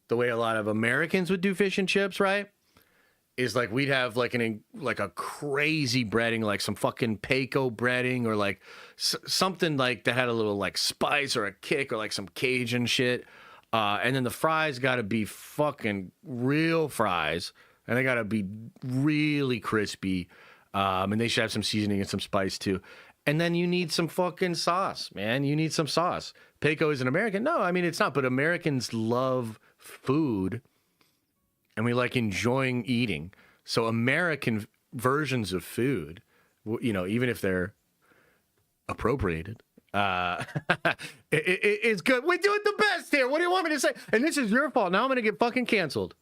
the way a lot of Americans would do fish and chips, right? Is like we'd have like a crazy breading, like some fucking Paco breading, or like something like that had a little like spice or a kick, or like some Cajun shit. And then the fries got to be fucking real fries, and they got to be really crispy. And they should have some seasoning and some spice too. And then you need some fucking sauce, man. You need some sauce. Paco is an American? No, I mean, it's not. But Americans love food, and we like enjoying eating. So American versions of food, you know, even if they're appropriated, it's good. We do it the best here. What do you want me to say? And this is your fault. Now I'm going to get fucking canceled.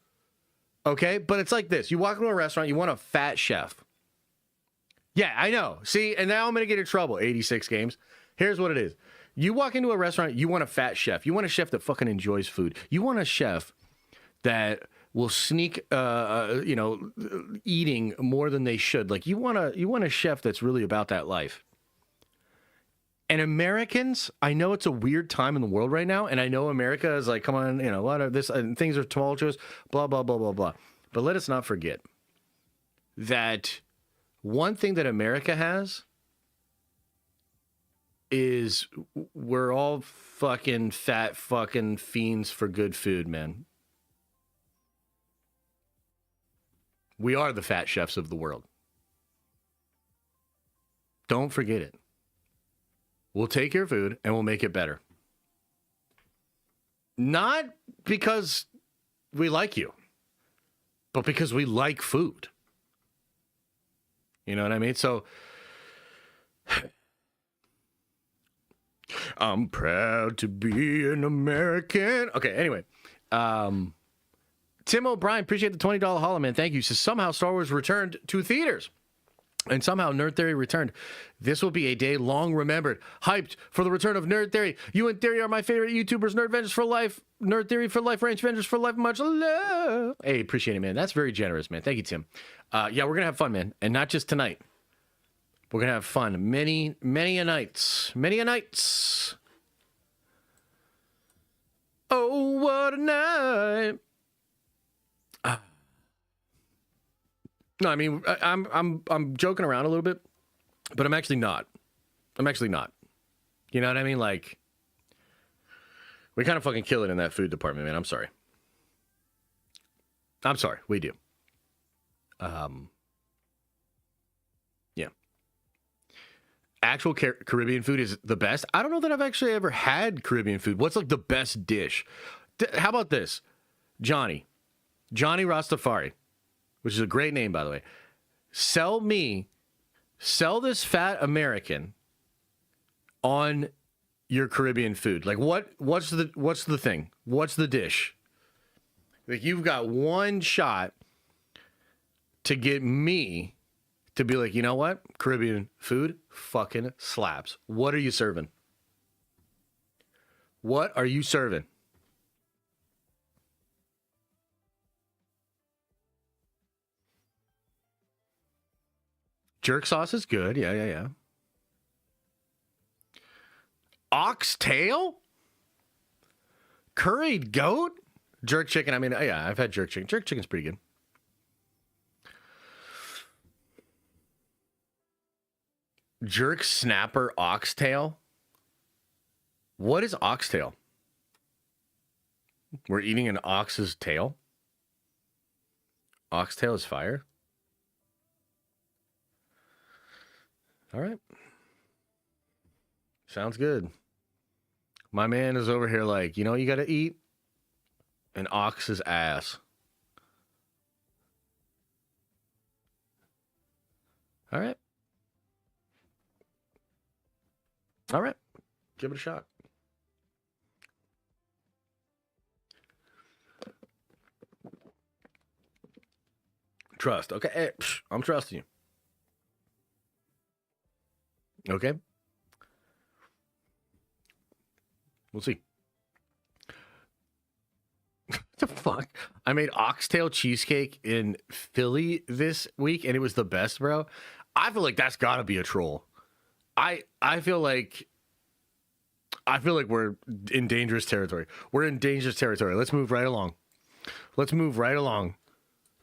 Okay? But it's like this. You walk into a restaurant, you want a fat chef. Yeah, I know. See, and now I'm going to get in trouble. 86 games. Here's what it is. You walk into a restaurant, you want a fat chef. You want a chef that fucking enjoys food. You want a chef that will sneak, eating more than they should. Like, you want a chef that's really about that life. And Americans, I know it's a weird time in the world right now, and I know America is like, come on, you know, a lot of this, and things are tumultuous, blah, blah, blah, blah, blah. But let us not forget that one thing that America has is we're all fucking fat fucking fiends for good food, man. We are the fat chefs of the world. Don't forget it. We'll take your food and we'll make it better. Not because we like you, but because we like food. You know what I mean? So I'm proud to be an American. Okay, anyway. Tim O'Brien, appreciate the $20 Hollow, man. Thank you. So somehow Star Wars returned to theaters. And somehow Nerd Theory returned. This will be a day long remembered. Hyped for the return of Nerd Theory. You and Theory are my favorite YouTubers. Nerd Vengers for life. Nerd Theory for life. Range Vengers for life. Much love. Hey, appreciate it, man. That's very generous, man. Thank you, Tim. Yeah, we're going to have fun, man. And not just tonight. We're going to have fun. Many a nights. Many a nights. Oh, what a night. No, I mean, I'm joking around a little bit, but I'm actually not. You know what I mean? Like, we kind of fucking kill it in that food department, man. I'm sorry. I'm sorry, we do. Yeah. Actual Caribbean food is the best. I don't know that I've actually ever had Caribbean food. What's like the best dish? How about this? Johnny Rastafari, which is a great name, by the way. Sell this fat American on your Caribbean food. Like what's the thing? What's the dish? Like you've got one shot to get me to be like, you know what? Caribbean food fucking slaps. What are you serving? What are you serving? Jerk sauce is good. Yeah. Oxtail? Curried goat? Jerk chicken. I mean, yeah, I've had jerk chicken. Jerk chicken's pretty good. Jerk snapper oxtail? What is oxtail? We're eating an ox's tail? Oxtail is fire? All right. Sounds good. My man is over here like, you know what you got to eat? An ox's ass. All right. All right. Give it a shot. Trust. Okay. Hey, I'm trusting you. Okay. We'll see. What the fuck? I made oxtail cheesecake in Philly this week, and it was the best, bro. I feel like that's got to be a troll. I feel like we're in dangerous territory. We're in dangerous territory. Let's move right along.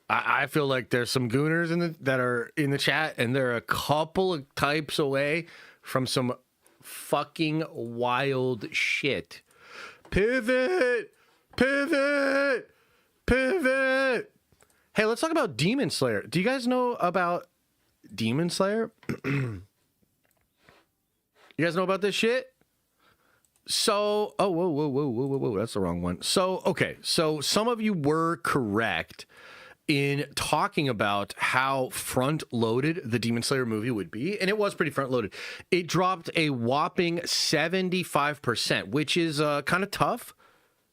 I feel like there's some gooners that are in the chat, and they're a couple of types away from some fucking wild shit. Pivot. Hey, let's talk about Demon Slayer. Do you guys know about Demon Slayer? You guys know about this shit? So, whoa, that's the wrong one. So, okay, so some of you were correct in talking about how front-loaded the Demon Slayer movie would be, and it was pretty front-loaded. It dropped a whopping 75%, which is kind of tough.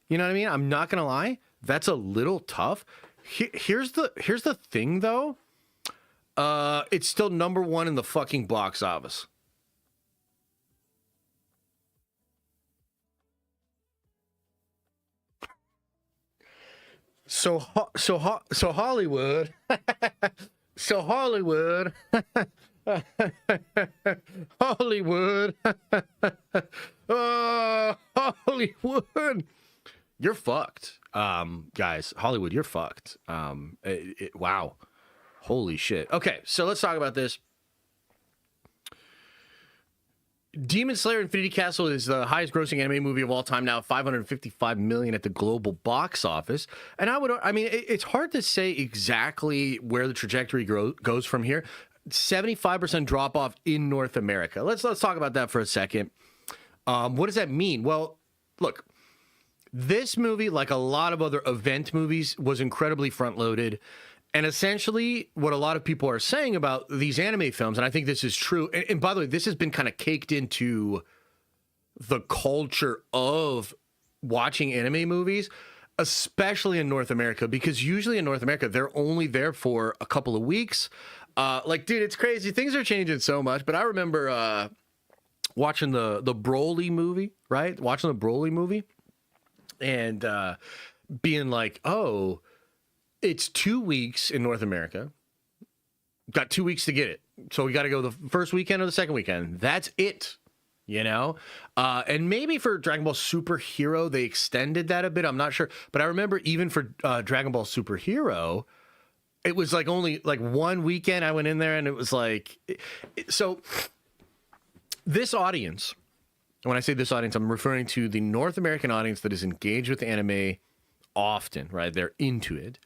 You know what I mean? I'm not gonna lie, that's a little tough. Here's the thing, though. It's still #1 in the fucking box office. So Hollywood, Hollywood, Hollywood, you're fucked, guys. Hollywood, you're fucked. Wow, holy shit. Okay, so let's talk about this. Demon Slayer Infinity Castle is the highest grossing anime movie of all time now, $555 million at the global box office. And it's hard to say exactly where the trajectory goes from here. 75% drop off in North America. Let's talk about that for a second. What does that mean? Well, look, this movie, like a lot of other event movies, was incredibly front loaded. And essentially, what a lot of people are saying about these anime films, and I think this is true, and by the way, this has been kind of caked into the culture of watching anime movies, especially in North America, because usually in North America, they're only there for a couple of weeks. Dude, it's crazy. Things are changing so much, but I remember watching the Broly movie, right? Watching the Broly movie and being like, oh, it's 2 weeks in North America. Got 2 weeks to get it. So we got to go the first weekend or the second weekend. That's it, you know? And maybe for Dragon Ball Super Hero, they extended that a bit. I'm not sure. But I remember even for Dragon Ball Super Hero, it was like only like 1 weekend I went in there and it was like... So this audience, when I say this audience, I'm referring to the North American audience that is engaged with anime often, right? They're into it.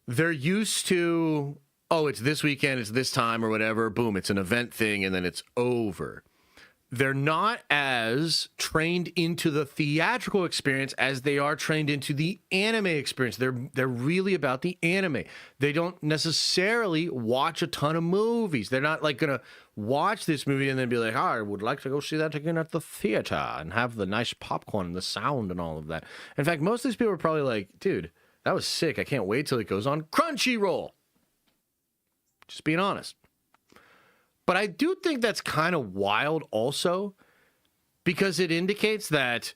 they're used to, oh, it's this weekend, it's this time or whatever, boom, it's an event thing, and then it's over. They're not as trained into the theatrical experience as they are trained into the anime experience. They're really about the anime. They don't necessarily watch a ton of movies. They're not like gonna watch this movie and then be like, oh, I would like to go see that again at the theater and have the nice popcorn and the sound and all of that. In fact, most of these people are probably like, dude, that was sick. I can't wait till it goes on Crunchyroll. Just being honest. But I do think that's kind of wild also, because it indicates that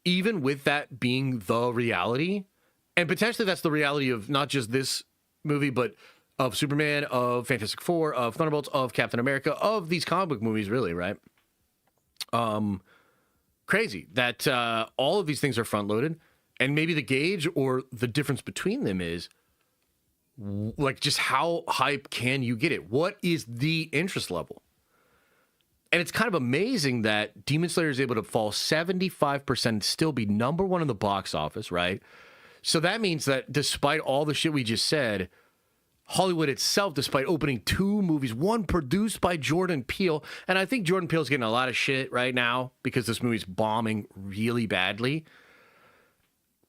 even with that being the reality, and potentially that's the reality of not just this movie, but of Superman, of Fantastic Four, of Thunderbolts, of Captain America, of these comic book movies, really, right? Crazy that all of these things are front-loaded, and maybe the gauge or the difference between them is like just how hype can you get it? What is the interest level? And it's kind of amazing that Demon Slayer is able to fall 75% and still be number one in the box office, right? So that means that despite all the shit we just said, Hollywood itself, despite opening 2 movies, one produced by Jordan Peele, and I think Jordan Peele's getting a lot of shit right now because this movie's bombing really badly.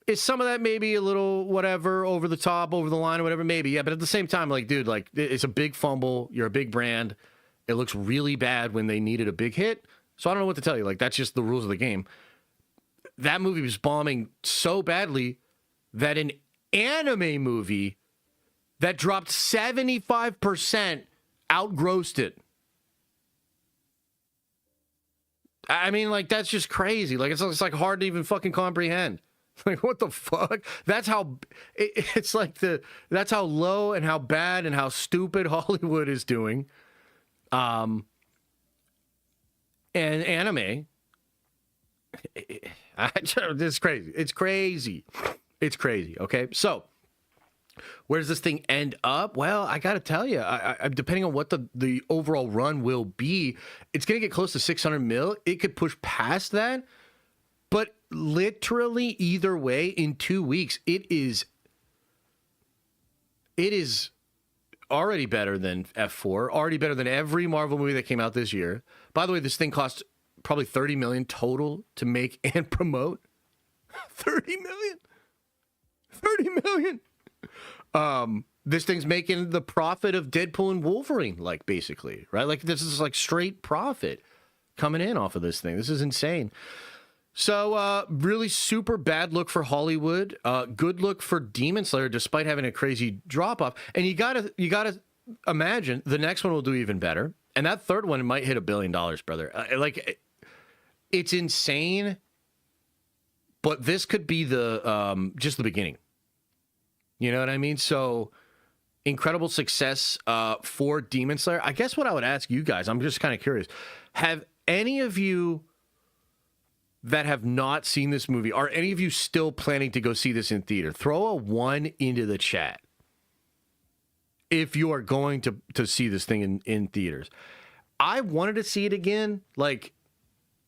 Is some of that maybe a little whatever, over the top, over the line, or whatever? Maybe, yeah. But at the same time, like, dude, like, it's a big fumble. You're a big brand. It looks really bad when they needed a big hit. So I don't know what to tell you. Like, that's just the rules of the game. That movie was bombing so badly that an anime movie that dropped 75% outgrossed it. I mean, like, that's just crazy. Like, it's like hard to even fucking comprehend. Like, what the fuck? That's how it's like that's how low and how bad and how stupid Hollywood is doing. And anime, it's crazy. It's crazy. It's crazy. Okay. So where does this thing end up? Well, I got to tell you, I depending on what the overall run will be, it's going to get close to 600 mil. It could push past that. But literally either way, in 2 weeks, it is already better than F4, already better than every Marvel movie that came out this year. By the way, this thing cost probably $30 million total to make and promote. $30 million. $30 million. This thing's making the profit of Deadpool and Wolverine, like, basically, right? Like, this is like straight profit coming in off of this thing. This is insane. So, really super bad look for Hollywood. Good look for Demon Slayer, despite having a crazy drop off. And you gotta imagine the next one will do even better, and that third one might hit $1 billion, brother. It's insane. But this could be the just the beginning. You know what I mean? So, incredible success for Demon Slayer. I guess what I would ask you guys, I'm just kind of curious, have any of you that have not seen this movie, are any of you still planning to go see this in theater? Throw a 1 into the chat if you are going to see this thing in theaters. I wanted to see it again, like,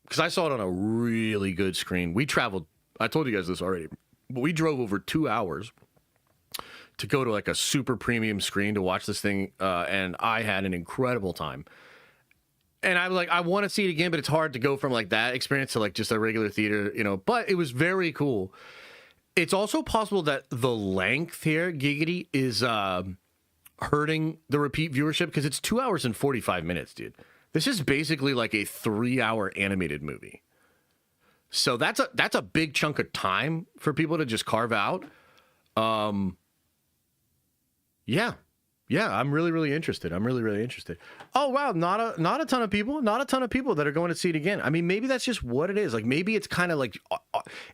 because I saw it on a really good screen. We traveled, I told you guys this already, but we drove over 2 hours to go to like a super premium screen to watch this thing, and I had an incredible time. And I'm like, I want to see it again, but it's hard to go from like that experience to like just a regular theater, you know, but it was very cool. It's also possible that the length here, Giggity, is hurting the repeat viewership because it's 2 hours and 45 minutes, dude. This is basically like a 3-hour animated movie. So that's a big chunk of time for people to just carve out. Yeah, I'm really, really interested. Oh, wow, not a ton of people that are going to see it again. I mean, maybe that's just what it is. Like, maybe it's kind of like,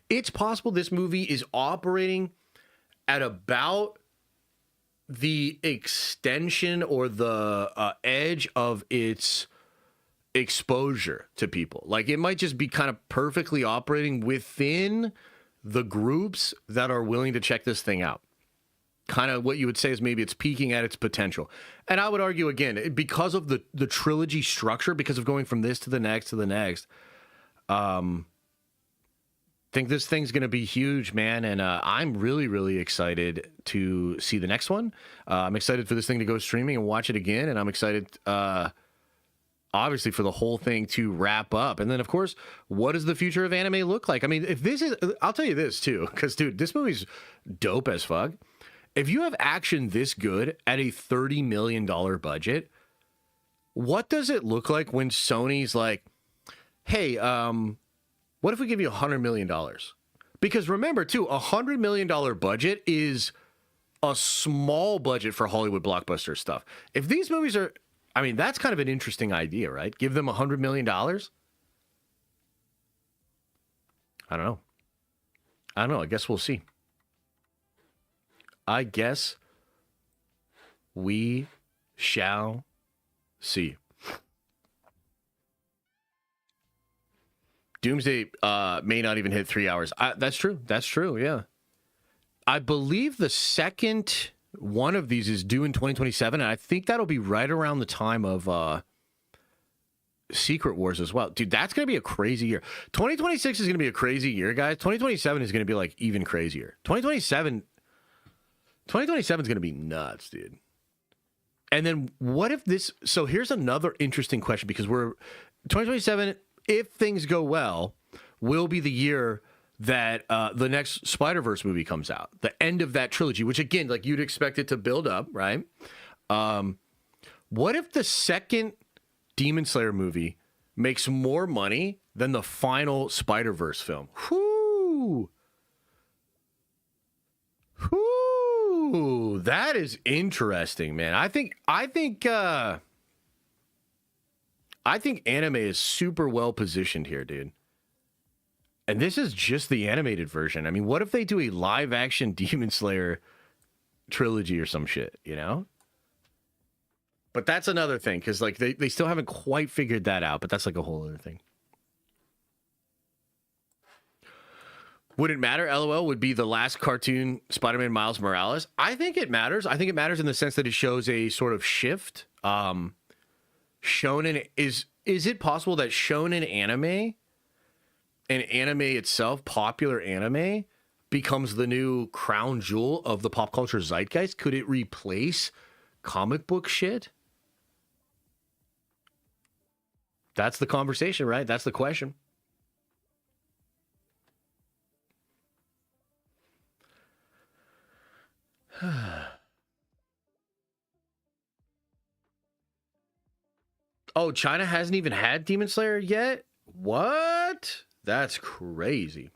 it's possible this movie is operating at about the extension or the edge of its exposure to people. Like, it might just be kind of perfectly operating within the groups that are willing to check this thing out. Kind of what you would say is maybe it's peaking at its potential. And I would argue, again, because of the trilogy structure, because of going from this to the next, think this thing's going to be huge, man. And I'm really, really excited to see the next one. I'm excited for this thing to go streaming and watch it again. And I'm excited, obviously, for the whole thing to wrap up. And then, of course, what does the future of anime look like? I mean, if this is, I'll tell you this, too, because, dude, this movie's dope as fuck. If you have action this good at a $30 million budget, what does it look like when Sony's like, hey, what if we give you $100 million? Because remember, too, a $100 million budget is a small budget for Hollywood blockbuster stuff. If these movies are, I mean, that's kind of an interesting idea, right? Give them $100 million? I don't know. I guess we'll see. I guess we shall see. Doomsday may not even hit 3 hours. That's true. That's true. Yeah. I believe the second one of these is due in 2027, and I think that'll be right around the time of Secret Wars as well. Dude, that's going to be a crazy year. 2026 is going to be a crazy year, guys. 2027 is going to be like even crazier. 2027 is going to be nuts, dude. And then what if this, so here's another interesting question, because 2027, if things go well, will be the year that the next Spider-Verse movie comes out. The end of that trilogy, which again, like you'd expect it to build up, right? What if the second Demon Slayer movie makes more money than the final Spider-Verse film? Whoo! Whoo! That is interesting, man. I think anime is super well positioned here, dude. And this is just the animated version. I mean, what if they do a live action Demon Slayer trilogy or some shit, you know? But that's another thing, because like they still haven't quite figured that out, but that's like a whole other thing. Would it matter? LOL would be the last cartoon Spider-Man Miles Morales. I think it matters. I think it matters in the sense that it shows a sort of shift. Shonen is it possible that shonen anime and anime itself, popular anime, becomes the new crown jewel of the pop culture zeitgeist? Could it replace comic book shit? That's the conversation, right? That's the question. Oh, China hasn't even had Demon Slayer yet? What? That's crazy.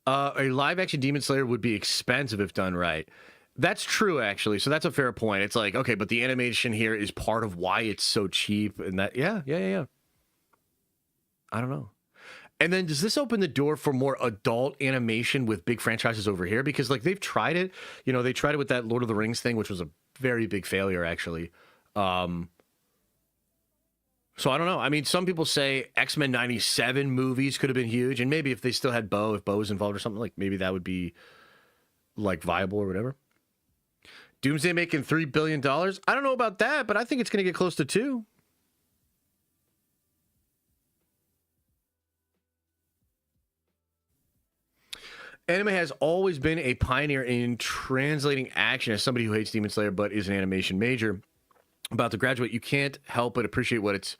A live-action Demon Slayer would be expensive if done right. That's true, actually. So that's a fair point. It's like, okay, but the animation here is part of why it's so cheap. And that, yeah. I don't know. And then does this open the door for more adult animation with big franchises over here? Because like they've tried it. You know, they tried it with that Lord of the Rings thing, which was a very big failure, actually. So I don't know. I mean, some people say X-Men 97 movies could have been huge. And maybe if they still had Bo, if Bo was involved or something, like maybe that would be like viable or whatever. Doomsday making $3 billion. I don't know about that, but I think it's going to get close to 2. Anime has always been a pioneer in translating action. As somebody who hates Demon Slayer but is an animation major, about to graduate, you can't help but appreciate what it's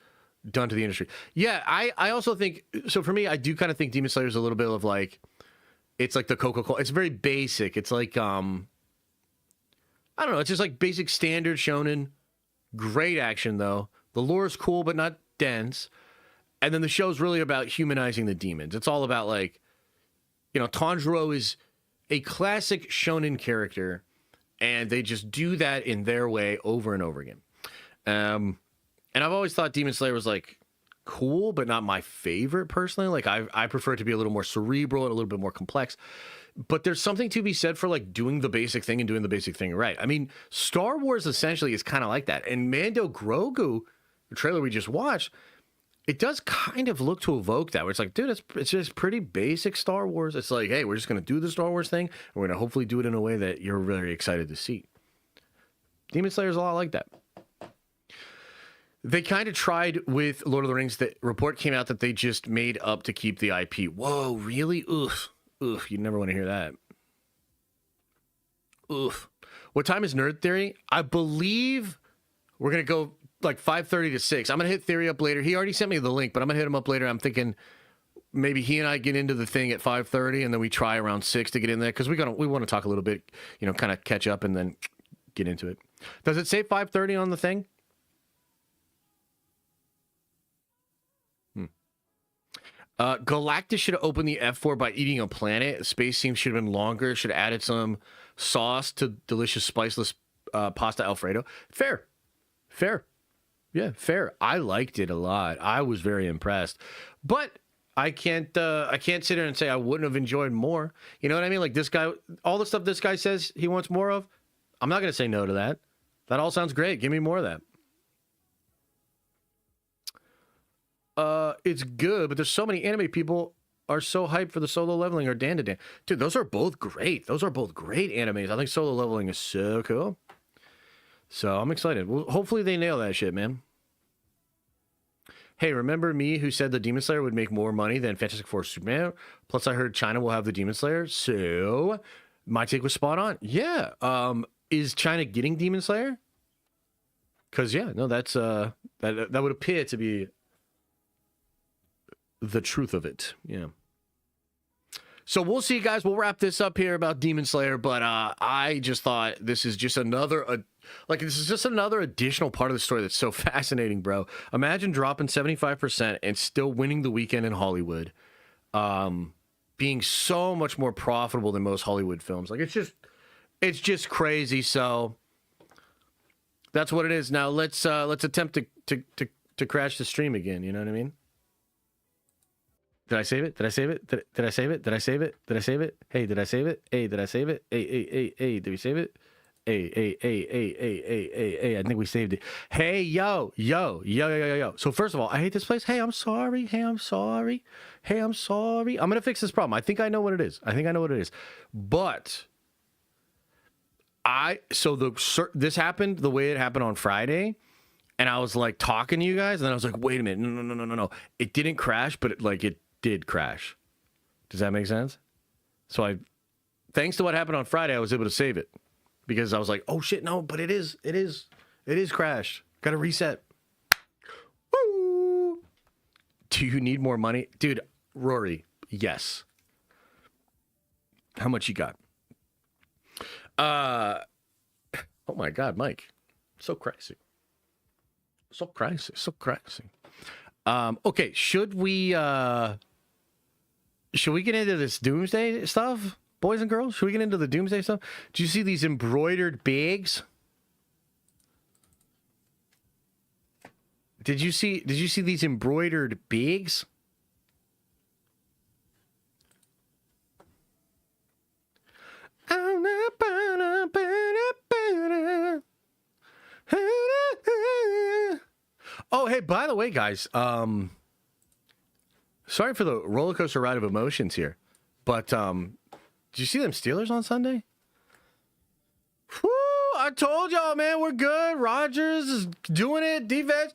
done to the industry. Yeah, I also think, so for me, I do kind of think Demon Slayer is a little bit of like, it's like the Coca-Cola. It's very basic. It's like, I don't know. It's just like basic standard shonen. Great action, though. The lore is cool, but not dense. And then the show's really about humanizing the demons. It's all about like, you know, Tanjiro is a classic shonen character, and they just do that in their way over and over again. And I've always thought Demon Slayer was like cool, but not my favorite personally. Like I prefer it to be a little more cerebral and a little bit more complex. But there's something to be said for like doing the basic thing and doing the basic thing right. I mean, Star Wars essentially is kind of like that. And Mando Grogu, the trailer we just watched, it does kind of look to evoke that, where it's like, dude, it's just pretty basic Star Wars. It's like, hey, we're just going to do the Star Wars thing, and we're going to hopefully do it in a way that you're very excited to see. Demon Slayer is a lot like that. They kind of tried with Lord of the Rings. The report came out that they just made up to keep the IP. Whoa, really? Oof. Oof. You never want to hear that. Oof. What time is Nerd Theory? I believe we're going to go like 5:30 to 6. I'm going to hit Theory up later. He already sent me the link, but I'm going to hit him up later. I'm thinking maybe he and I get into the thing at 5:30 and then we try around 6 to get in there because we want to talk a little bit, you know, kind of catch up and then get into it. Does it say 5:30 on the thing? Galactus should have opened the F4 by eating a planet. Space Team should have been longer. Should have added some sauce to delicious spiceless pasta Alfredo. Fair. Yeah, fair. I liked it a lot. I was very impressed. But I can't sit here and say I wouldn't have enjoyed more. You know what I mean? Like this guy, all the stuff this guy says he wants more of, I'm not going to say no to that. That all sounds great. Give me more of that. It's good, but there's so many anime people are so hyped for the Solo Leveling or Dan to Dan. Dude, those are both great. Those are both great animes. I think Solo Leveling is so cool. So I'm excited. Well, hopefully they nail that shit, man. Hey, remember me who said the Demon Slayer would make more money than Fantastic Four Superman? Plus, I heard China will have the Demon Slayer. So my take was spot on. Yeah. Is China getting Demon Slayer? Because yeah, no, that's that would appear to be the truth of it. Yeah. So we'll see, guys. We'll wrap this up here about Demon Slayer, but I just thought this is just another additional part of the story that's so fascinating, bro. Imagine dropping 75% and still winning the weekend in Hollywood, being so much more profitable than most Hollywood films. Like it's just crazy. So that's what it is. Now let's attempt to crash the stream again. You know what I mean? Did I save it? Did I save it? Did I save it? Did I save it? Did I save it? Hey, did I save it? Hey, did I save it? Hey, did we save it? Hey, I think we saved it. Hey, yo. So first of all, I hate this place. Hey, I'm sorry. I'm going to fix this problem. I think I know what it is. But this happened the way it happened on Friday. And I was like talking to you guys, and then I was like, wait a minute. No. It didn't crash, but it did crash. Does that make sense? So thanks to what happened on Friday, I was able to save it because I was like, oh shit, no, but it is crashed. Got to reset. Woo! Do you need more money? Dude, Rory, yes. How much you got? Oh my God, Mike. So crazy. Okay, should we get into this Doomsday stuff, boys and girls? Should we get into the Doomsday stuff? Do you see these embroidered bags? Did you see these embroidered bags? Oh, hey, by the way, guys, sorry for the roller coaster ride of emotions here, but did you see them Steelers on Sunday? Woo, I told y'all, man, we're good. Rodgers is doing it. Defense.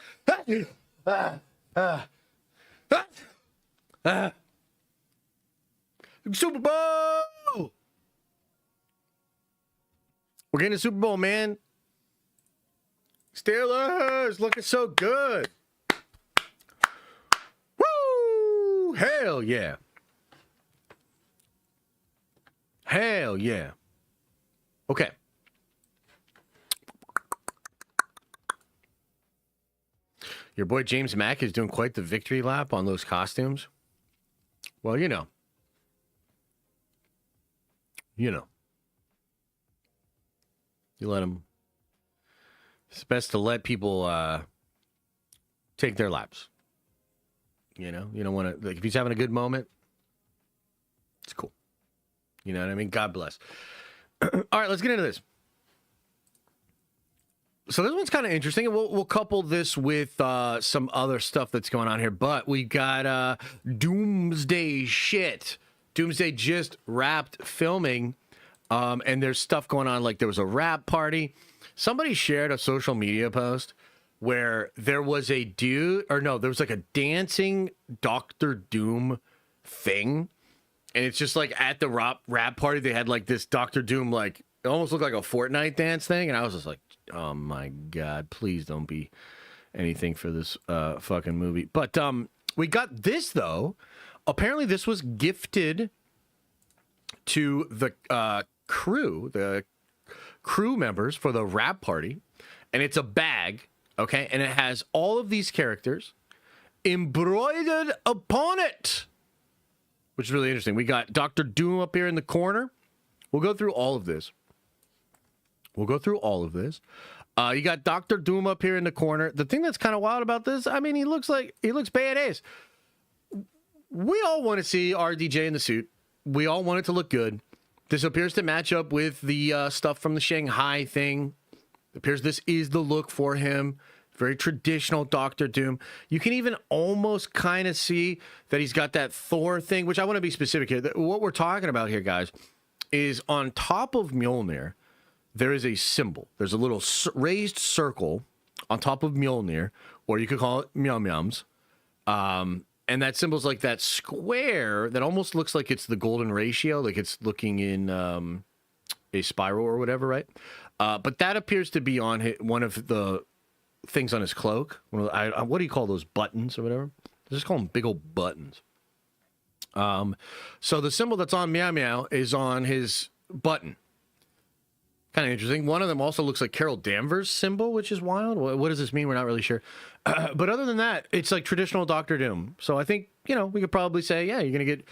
Super Bowl. We're getting a Super Bowl, man. Steelers looking so good. Woo! Hell yeah. Okay. Your boy James Mack is doing quite the victory lap on those costumes. Well, you know. You let him. It's best to let people take their laps. You know, you don't want to, like, if he's having a good moment, it's cool. You know what I mean? God bless. All right, let's get into this. So this one's kind of interesting. We'll couple this with some other stuff that's going on here, but we got Doomsday shit. Doomsday just wrapped filming, and there's stuff going on. Like there was a rap party. Somebody shared a social media post where there was a dude, or no, there was like a dancing Doctor Doom thing. And it's just like at the rap party, they had like this Doctor Doom, like it almost looked like a Fortnite dance thing. And I was just like, oh my God, please don't be anything for this fucking movie. But we got this though. Apparently this was gifted to the crew members for the rap party. And it's a bag, okay? And it has all of these characters embroidered upon it, which is really interesting. We got Doctor Doom up here in the corner. We'll go through all of this. You got Doctor Doom up here in the corner. The thing that's kind of wild about this, I mean, he looks badass. We all want to see RDJ in the suit. We all want it to look good. This appears to match up with the stuff from the Shanghai thing. It appears this is the look for him. Very traditional Doctor Doom. You can even almost kind of see that he's got that Thor thing, which I want to be specific here. What we're talking about here, guys, is on top of Mjolnir, there is a symbol. There's a little raised circle on top of Mjolnir, or you could call it Meow Meows. And that symbol's like that square that almost looks like it's the golden ratio, like it's looking in a spiral or whatever, right? But that appears to be on one of the things on his cloak. What do you call those, buttons or whatever? Just call them big old buttons. So the symbol that's on Meow Meow is on his button. Kind of interesting. One of them also looks like Carol Danvers' symbol, which is wild. What does this mean? We're not really sure. But other than that, it's like traditional Doctor Doom. So I think, we could probably say, yeah, you're going to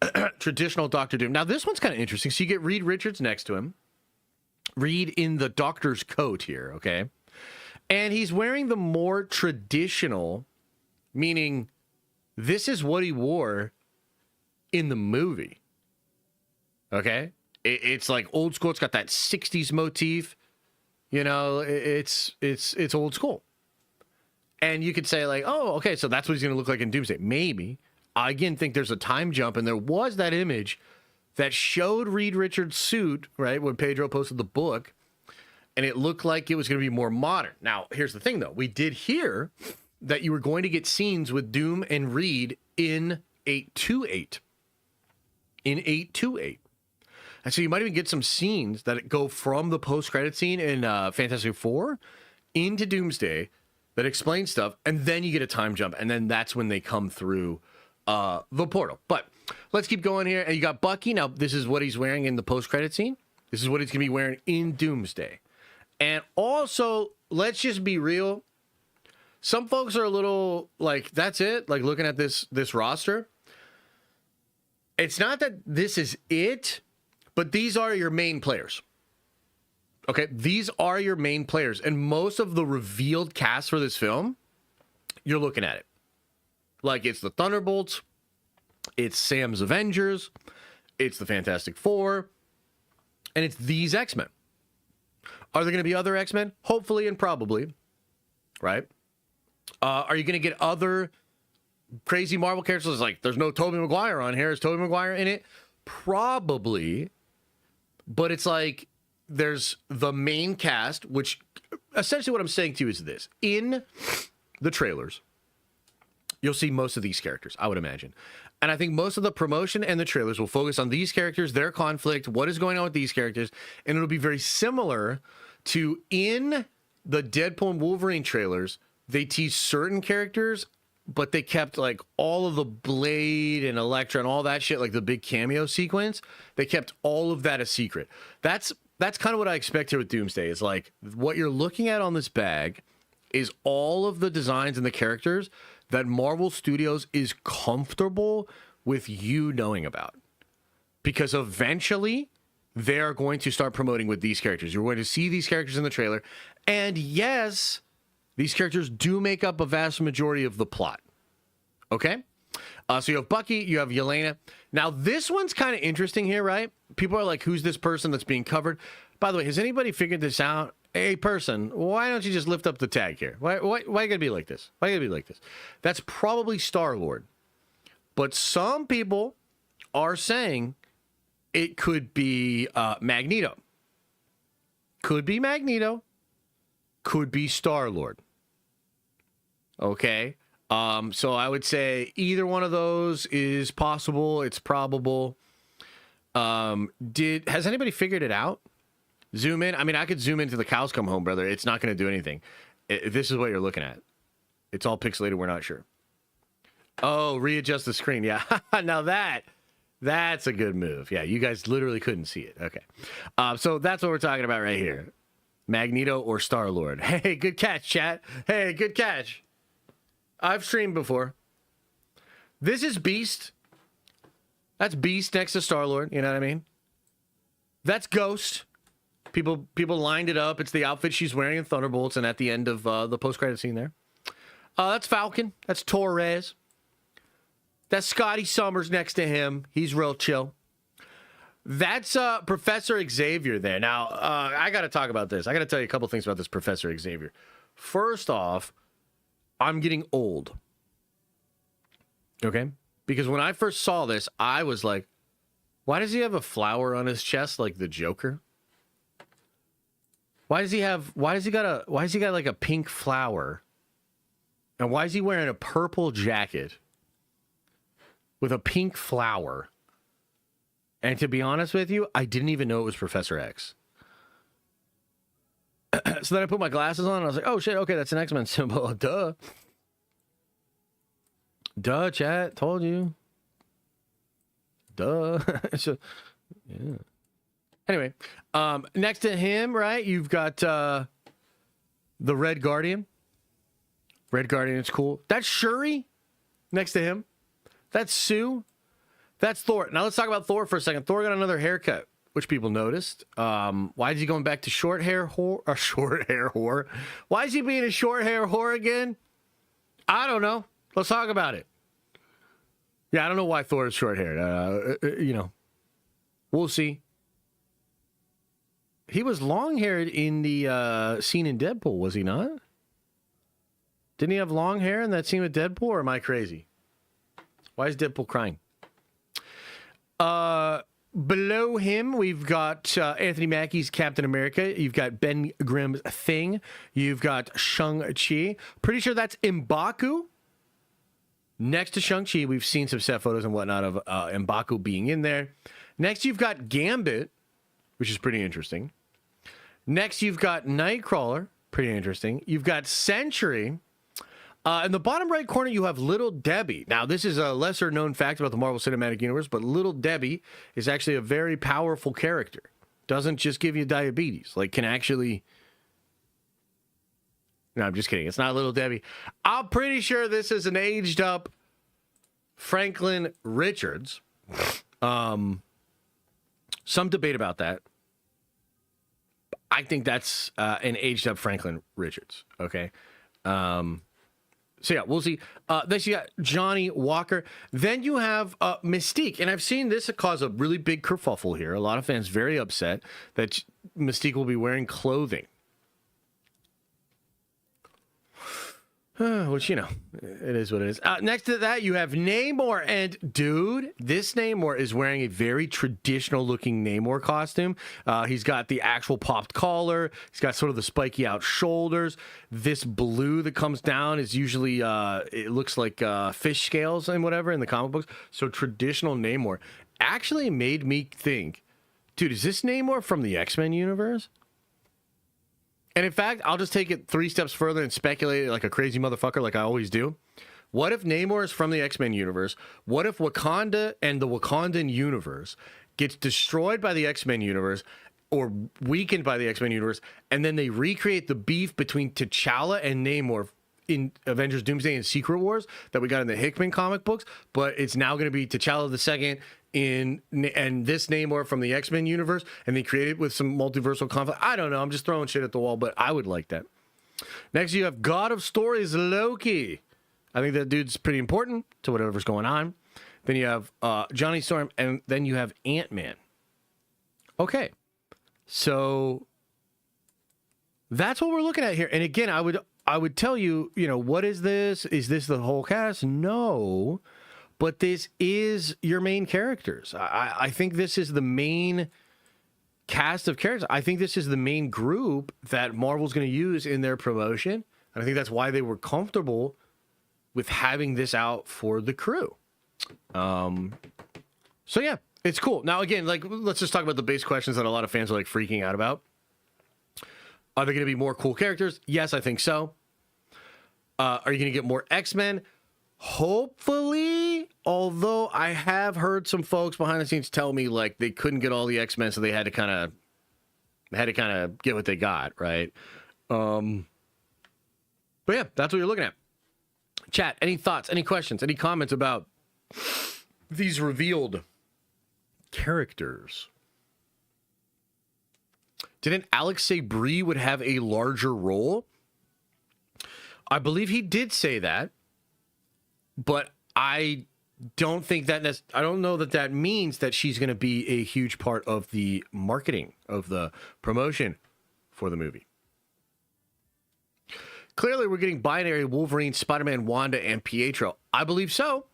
get traditional Doctor Doom. Now, this one's kind of interesting. So you get Reed Richards next to him. Reed in the doctor's coat here, okay? And he's wearing the more traditional, meaning this is what he wore in the movie, okay? It's like old school. It's got that 60s motif. It's old school. And you could say like, oh, okay, so that's what he's going to look like in Doomsday. Maybe. I again think there's a time jump, and there was that image that showed Reed Richards' suit, right, when Pedro posted the book, and it looked like it was going to be more modern. Now, here's the thing, though. We did hear that you were going to get scenes with Doom and Reed in 828. And so you might even get some scenes that go from the post-credit scene in Fantastic Four into Doomsday that explain stuff, and then you get a time jump, and then that's when they come through the portal. But let's keep going here. And you got Bucky. Now, this is what he's wearing in the post-credit scene. This is what he's going to be wearing in Doomsday. And also, let's just be real. Some folks are a little like, that's it? Like, looking at this roster. It's not that this is it, but these are your main players. Okay, these are your main players. And most of the revealed cast for this film, you're looking at it. Like, it's the Thunderbolts, it's Sam's Avengers, it's the Fantastic Four, and it's these X-Men. Are there going to be other X-Men? Hopefully and probably, right? Are you going to get other crazy Marvel characters? Like, there's no Tobey Maguire on here. Is Tobey Maguire in it? Probably. But it's like, there's the main cast, which essentially what I'm saying to you is this. In the trailers, you'll see most of these characters, I would imagine. And I think most of the promotion and the trailers will focus on these characters, their conflict, what is going on with these characters. And it'll be very similar to in the Deadpool and Wolverine trailers, they teased certain characters, but they kept like all of the Blade and Elektra and all that shit, like the big cameo sequence. They kept all of that a secret. That's kind of what I expect here with Doomsday. Is like what you're looking at on this bag is all of the designs and the characters that Marvel Studios is comfortable with you knowing about. Because eventually they're going to start promoting with these characters. You're going to see these characters in the trailer. And yes, these characters do make up a vast majority of the plot. Okay? So you have Bucky, you have Yelena. Now, this one's kind of interesting here, right? People are like, who's this person that's being covered? By the way, has anybody figured this out? Hey, person, why don't you just lift up the tag here? Why you gotta be like this? Why you gotta be like this? That's probably Star-Lord. But some people are saying it could be Magneto. Could be Magneto. Could be Star-Lord. Okay. So I would say either one of those is possible. It's probable. Has anybody figured it out? Zoom in. I mean, I could zoom into the cows come home, brother. It's not going to do anything. This is what you're looking at. It's all pixelated. We're not sure. Oh, readjust the screen. Yeah. Now that's a good move. Yeah. You guys literally couldn't see it. Okay. So that's what we're talking about right here. Magneto or Star-Lord. Hey, good catch, chat. Hey, good catch. I've streamed before. This is Beast. That's Beast next to Star-Lord. You know what I mean? That's Ghost. People lined it up. It's the outfit she's wearing in Thunderbolts, and at the end of the post-credit scene there. That's Falcon. That's Torres. That's Scotty Summers next to him. He's real chill. That's Professor Xavier there. Now, I got to talk about this. I got to tell you a couple things about this Professor Xavier. First off, I'm getting old. Okay? Because when I first saw this, I was like, why does he have a flower on his chest like the Joker? Why does he got like a pink flower? And why is he wearing a purple jacket with a pink flower? And to be honest with you, I didn't even know it was Professor X. So then I put my glasses on and I was like, oh shit, okay, that's an X-Men symbol. Duh. Duh, chat. Told you. Duh. So, yeah. Anyway, next to him, right, you've got the Red Guardian. Red Guardian is cool. That's Shuri next to him. That's Sue. That's Thor. Now let's talk about Thor for a second. Thor got another haircut, which people noticed. Why is he going back to short hair whore? Why is he being a short hair whore again? I don't know. Let's talk about it. Yeah, I don't know why Thor is short hair. We'll see. He was long haired in the scene in Deadpool, was he not? Didn't he have long hair in that scene with Deadpool, or am I crazy? Why is Deadpool crying? Below him, we've got Anthony Mackie's Captain America. You've got Ben Grimm's Thing. You've got Shang-Chi. Pretty sure that's M'Baku. Next to Shang-Chi, we've seen some set photos and whatnot of M'Baku being in there. Next, you've got Gambit, which is pretty interesting. Next, you've got Nightcrawler. Pretty interesting. You've got Sentry. In the bottom right corner, you have Little Debbie. Now, this is a lesser-known fact about the Marvel Cinematic Universe, but Little Debbie is actually a very powerful character. Doesn't just give you diabetes. Like, can actually... No, I'm just kidding. It's not Little Debbie. I'm pretty sure this is an aged-up Franklin Richards. Some debate about that. I think that's an aged-up Franklin Richards, okay? So, yeah, we'll see. Then you got Johnny Walker. Then you have Mystique. And I've seen this cause a really big kerfuffle here. A lot of fans very upset that Mystique will be wearing clothing. Which, it is what it is. Next to that, you have Namor. And, dude, this Namor is wearing a very traditional-looking Namor costume. He's got the actual popped collar. He's got sort of the spiky out shoulders. This blue that comes down is usually, it looks like fish scales and whatever in the comic books. So traditional Namor actually made me think, dude, is this Namor from the X-Men universe? And in fact, I'll just take it 3 steps further and speculate like a crazy motherfucker like I always do. What if Namor is from the X-Men universe? What if Wakanda and the Wakandan universe gets destroyed by the X-Men universe or weakened by the X-Men universe, and then they recreate the beef between T'Challa and Namor in Avengers Doomsday and Secret Wars that we got in the Hickman comic books, but it's now going to be T'Challa II and this Namor from the X-Men universe, and they create it with some multiversal conflict. I don't know. I'm just throwing shit at the wall, but I would like that. Next, you have God of Stories Loki. I think that dude's pretty important to whatever's going on. Then you have Johnny Storm, and then you have Ant-Man. Okay. So that's what we're looking at here. And again, I would tell you, what is this? Is this the whole cast? No. But this is your main characters. I think this is the main cast of characters. I think this is the main group that Marvel's going to use in their promotion And I think that's why they were comfortable with having this out for the crew. So yeah, it's cool. Now again, like, let's just talk about the base questions that a lot of fans are like freaking out about. Are there going to be more cool characters? Yes, I think so. Are you going to get more X-Men? Hopefully, although I have heard some folks behind the scenes tell me like they couldn't get all the X-Men, so they had to kind of get what they got, right? But yeah, that's what you're looking at. Chat, any thoughts, any questions, any comments about these revealed characters? Didn't Alex say Brie would have a larger role? I believe he did say that, but I don't think that I don't know that that means that she's going to be a huge part of the marketing, of the promotion for the movie. Clearly, we're getting binary Wolverine, Spider-Man, Wanda, and Pietro. I believe so.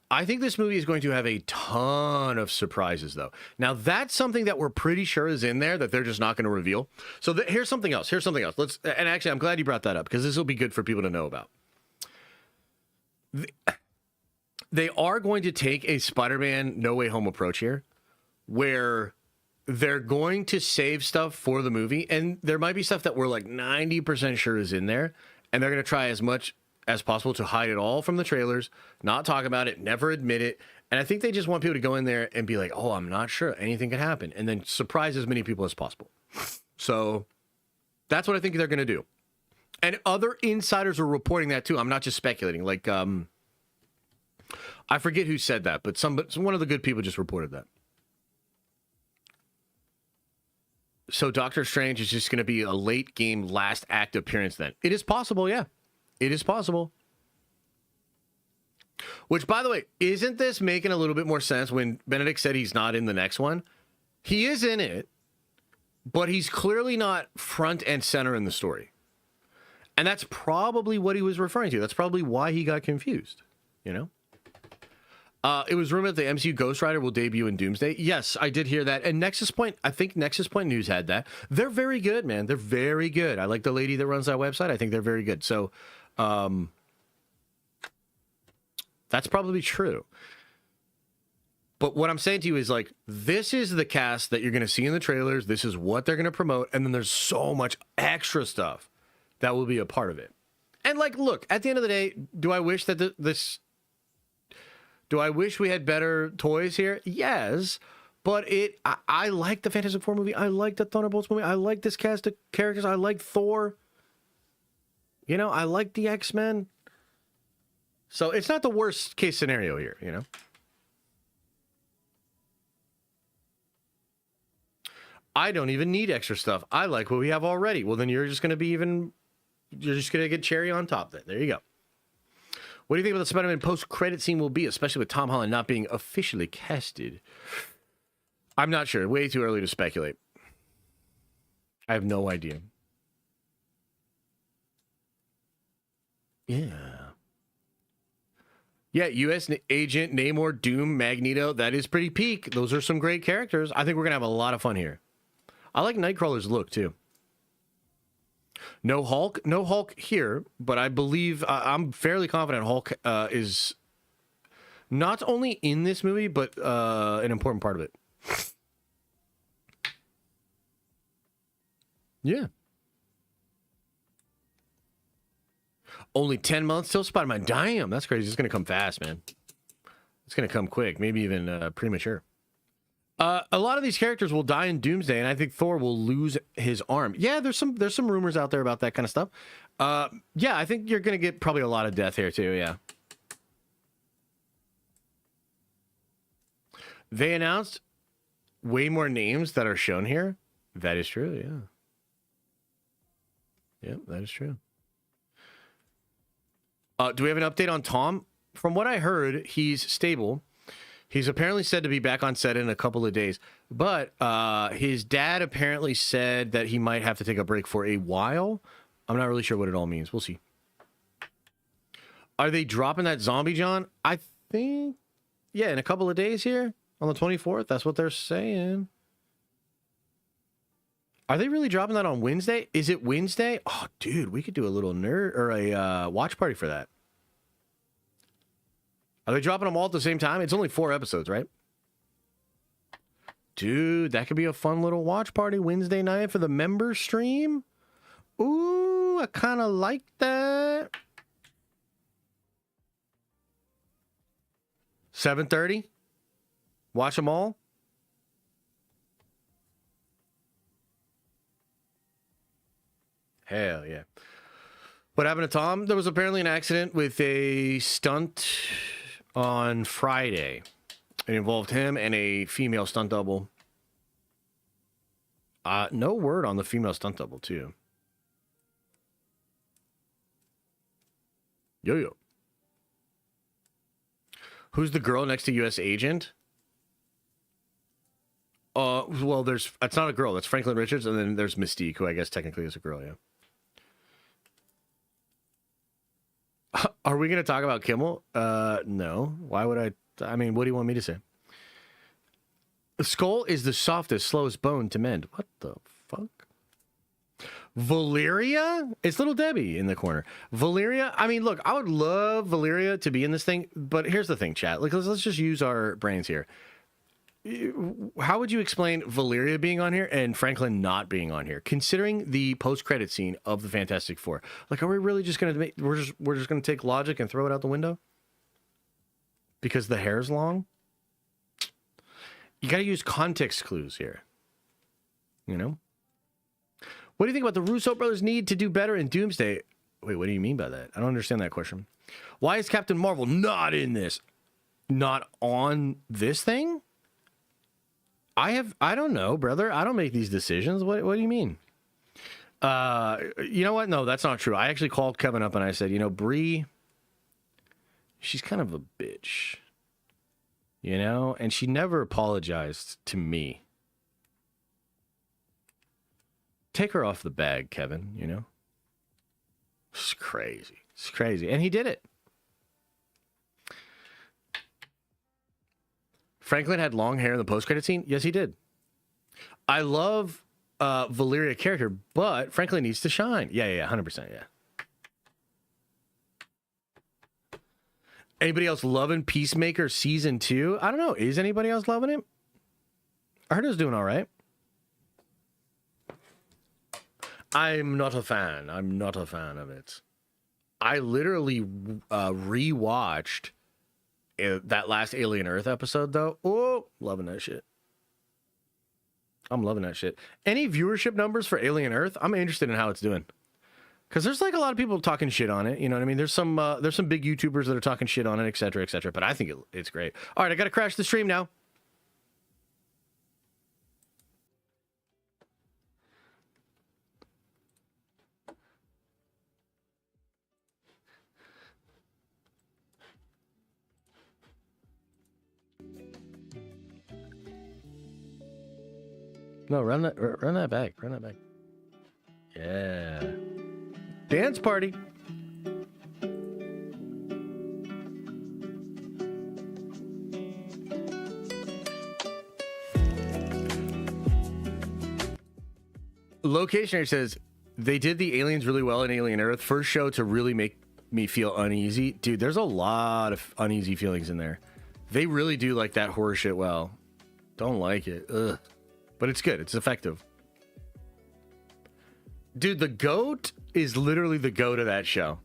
I think this movie is going to have a ton of surprises, though. Now, that's something that we're pretty sure is in there that they're just not going to reveal. So here's something else. And actually, I'm glad you brought that up because this will be good for people to know about. They are going to take a Spider-Man No Way Home approach here, where they're going to save stuff for the movie, and there might be stuff that we're like 90% sure is in there, and they're going to try as much as possible to hide it all from the trailers, not talk about it, never admit it. And I think they just want people to go in there and be like, oh, I'm not sure. Anything can happen. And then surprise as many people as possible. So that's what I think they're going to do. And other insiders are reporting that too. I'm not just speculating. Like, I forget who said that, but one of the good people just reported that. So Doctor Strange is just going to be a late game last act appearance then. It is possible, yeah. It is possible. Which, by the way, isn't this making a little bit more sense when Benedict said he's not in the next one? He is in it, but he's clearly not front and center in the story. And that's probably what he was referring to. That's probably why he got confused, you know? It was rumored that the MCU Ghost Rider will debut in Doomsday. Yes, I did hear that. And Nexus Point, I think Nexus Point News had that. They're very good, man. They're very good. I like the lady that runs that website. I think they're very good. So, that's probably true. But what I'm saying to you is, like, this is the cast that you're going to see in the trailers. This is what they're going to promote. And then there's so much extra stuff that will be a part of it. And, like, look, at the end of the day, do I wish that do I wish we had better toys here? Yes. But I like the Fantastic Four movie. I like the Thunderbolts movie. I like this cast of characters. I like Thor. You know, I like the X-Men. So it's not the worst case scenario here, you know? I don't even need extra stuff. I like what we have already. Well, then you're just going to get cherry on top then. There you go. What do you think about the Spider-Man post-credit scene will be, especially with Tom Holland not being officially casted? I'm not sure. Way too early to speculate. I have no idea. Yeah. Yeah, U.S. Agent, Namor, Doom, Magneto. That is pretty peak. Those are some great characters. I think we're going to have a lot of fun here. I like Nightcrawler's look, too. No Hulk here, but I believe I'm fairly confident Hulk is not only in this movie, but an important part of it. Yeah. Only 10 months till Spider-Man. Damn, that's crazy. It's going to come fast, man. It's going to come quick, maybe even premature. A lot of these characters will die in Doomsday, and I think Thor will lose his arm. Yeah, there's some rumors out there about that kind of stuff. Yeah, I think you're going to get probably a lot of death here too, yeah. They announced way more names that are shown here. That is true, yeah. Yep, that is true. Do we have an update on Tom? From what I heard, he's stable. He's apparently said to be back on set in a couple of days, but his dad apparently said that he might have to take a break for a while. I'm not really sure what it all means. We'll see. Are they dropping that zombie, John? I think, yeah, in a couple of days here on the 24th. That's what they're saying. Are they really dropping that on Wednesday? Is it Wednesday? Oh, dude, we could do a little nerd or a watch party for that. Are they dropping them all at the same time? It's only 4 episodes, right? Dude, that could be a fun little watch party Wednesday night for the member stream. Ooh, I kind of like that. 7:30. Watch them all. Hell yeah. What happened to Tom? There was apparently an accident with a stunt on Friday. It involved him and a female stunt double. No word on the female stunt double, too. Yo. Who's the girl next to U.S. agent? Well, it's not a girl. That's Franklin Richards, and then there's Mystique, who I guess technically is a girl, yeah. Are we going to talk about Kimmel? No. Why would I mean, what do you want me to say? The skull is the softest, slowest bone to mend. What the fuck? Valeria? It's Little Debbie in the corner. Valeria? I mean, look, I would love Valeria to be in this thing, but here's the thing, chat. Like, let's just use our brains here. How would you explain Valeria being on here and Franklin not being on here, considering the post-credit scene of the Fantastic Four? Like, are we really just going to we're just going to take logic and throw it out the window because the hair's long? You got to use context clues here. You know? What do you think about the Russo brothers' need to do better in Doomsday? Wait, what do you mean by that? I don't understand that question. Why is Captain Marvel not in this? Not on this thing? I don't know, brother. I don't make these decisions. What do you mean? You know what? No, that's not true. I actually called Kevin up and I said, you know, Bree, she's kind of a bitch. You know? And she never apologized to me. Take her off the bag, Kevin, you know? It's crazy. It's crazy. And he did it. Franklin had long hair in the post-credit scene? Yes, he did. I love Valeria character, but Franklin needs to shine. Yeah, 100%, yeah. Anybody else loving Peacemaker Season 2? I don't know. Is anybody else loving it? I heard it was doing all right. I'm not a fan. I'm not a fan of it. I literally rewatched that last Alien Earth episode, though. Oh, loving that shit. I'm loving that shit. Any viewership numbers for Alien Earth? I'm interested in how it's doing. Because there's like a lot of people talking shit on it. You know what I mean? There's some big YouTubers that are talking shit on it, et cetera, et cetera. But I think it's great. All right, I got to crash the stream now. No, run that back. Run that back. Yeah. Dance party. Locationer says they did the aliens really well in Alien Earth. First show to really make me feel uneasy. Dude, there's a lot of uneasy feelings in there. They really do like that horror shit well. Don't like it. Ugh. But it's good. It's effective. Dude, the GOAT is literally the GOAT of that show.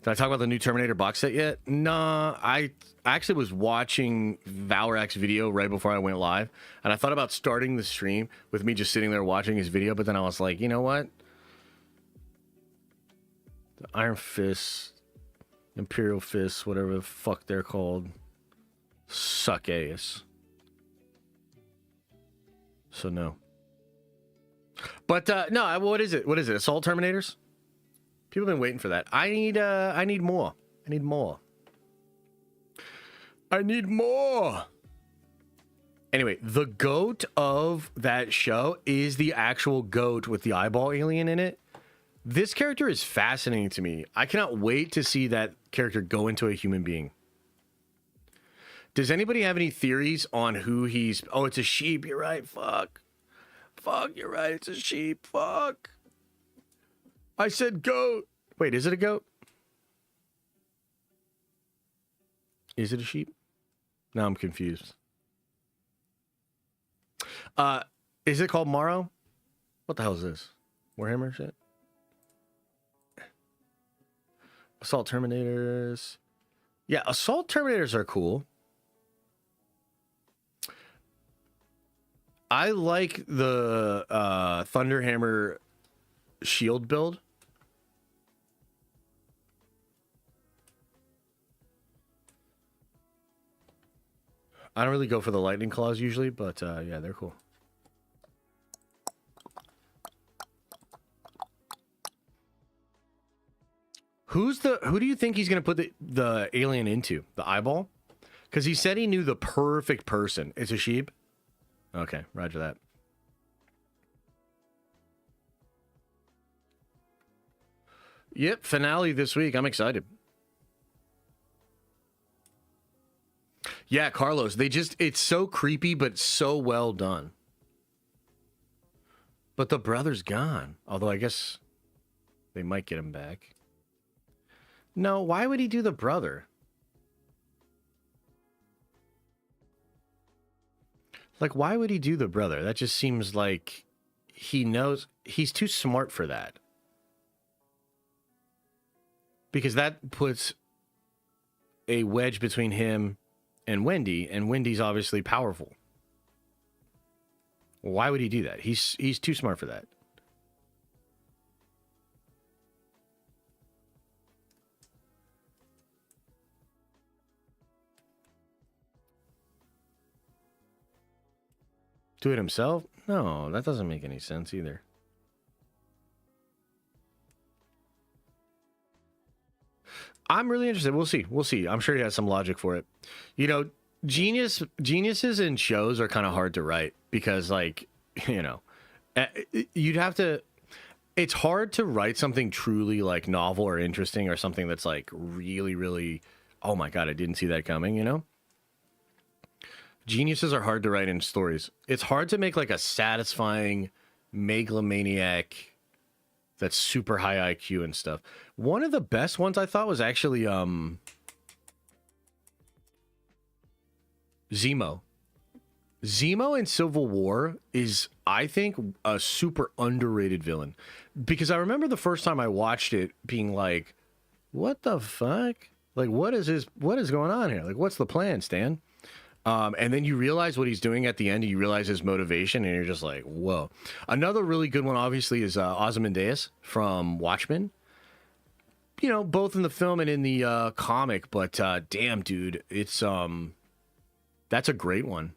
Did I talk about the new Terminator box set yet? Nah, I actually was watching Valrak's video right before I went live, and I thought about starting the stream with me just sitting there watching his video, but then I was like, you know what? The Iron Fist, Imperial Fist, whatever the fuck they're called, suck ass. So no. But no, what is it? What is it? Assault Terminators? People have been waiting for that. I need more. I need more. I need more. Anyway, the GOAT of that show is the actual GOAT with the eyeball alien in it. This character is fascinating to me. I cannot wait to see that character go into a human being. Does anybody have any theories on who he's... Oh, it's a sheep. You're right. Fuck. Fuck, you're right. It's a sheep. Fuck. I said goat. Wait, is it a goat? Is it a sheep? Now I'm confused. Is it called Morrow? What the hell is this? Warhammer shit? Assault Terminators. Yeah, Assault Terminators are cool. I like the Thunderhammer shield build. I don't really go for the lightning claws usually, but yeah, they're cool. Who do you think he's gonna put the alien into? The eyeball? Because he said he knew the perfect person. It's a sheep? Okay, roger that. Yep, finale this week. I'm excited. Yeah, Carlos, it's so creepy, but so well done. But the brother's gone. Although I guess they might get him back. No, why would he do the brother? Like, why would he do the brother? That just seems like he knows he's too smart for that. Because that puts a wedge between him and Wendy's obviously powerful. Why would he do that? He's too smart for that. Do it himself? No, that doesn't make any sense either. I'm really interested. We'll see. We'll see. I'm sure he has some logic for it. You know, geniuses in shows are kind of hard to write because, like, you know, you'd have to. It's hard to write something truly like novel or interesting or something that's like really, really. Oh my god, I didn't see that coming. You know, geniuses are hard to write in stories. It's hard to make like a satisfying megalomaniac that's super high IQ and stuff. One of the best ones I thought was actually Zemo. Zemo in Civil War is, I think, a super underrated villain. Because I remember the first time I watched it being like, what the fuck? Like, what is going on here? Like, what's the plan, Stan? And then you realize what he's doing at the end, and you realize his motivation, and you're just like, whoa. Another really good one, obviously, is Ozymandias from Watchmen. You know, both in the film and in the comic, but damn, dude, it's that's a great one.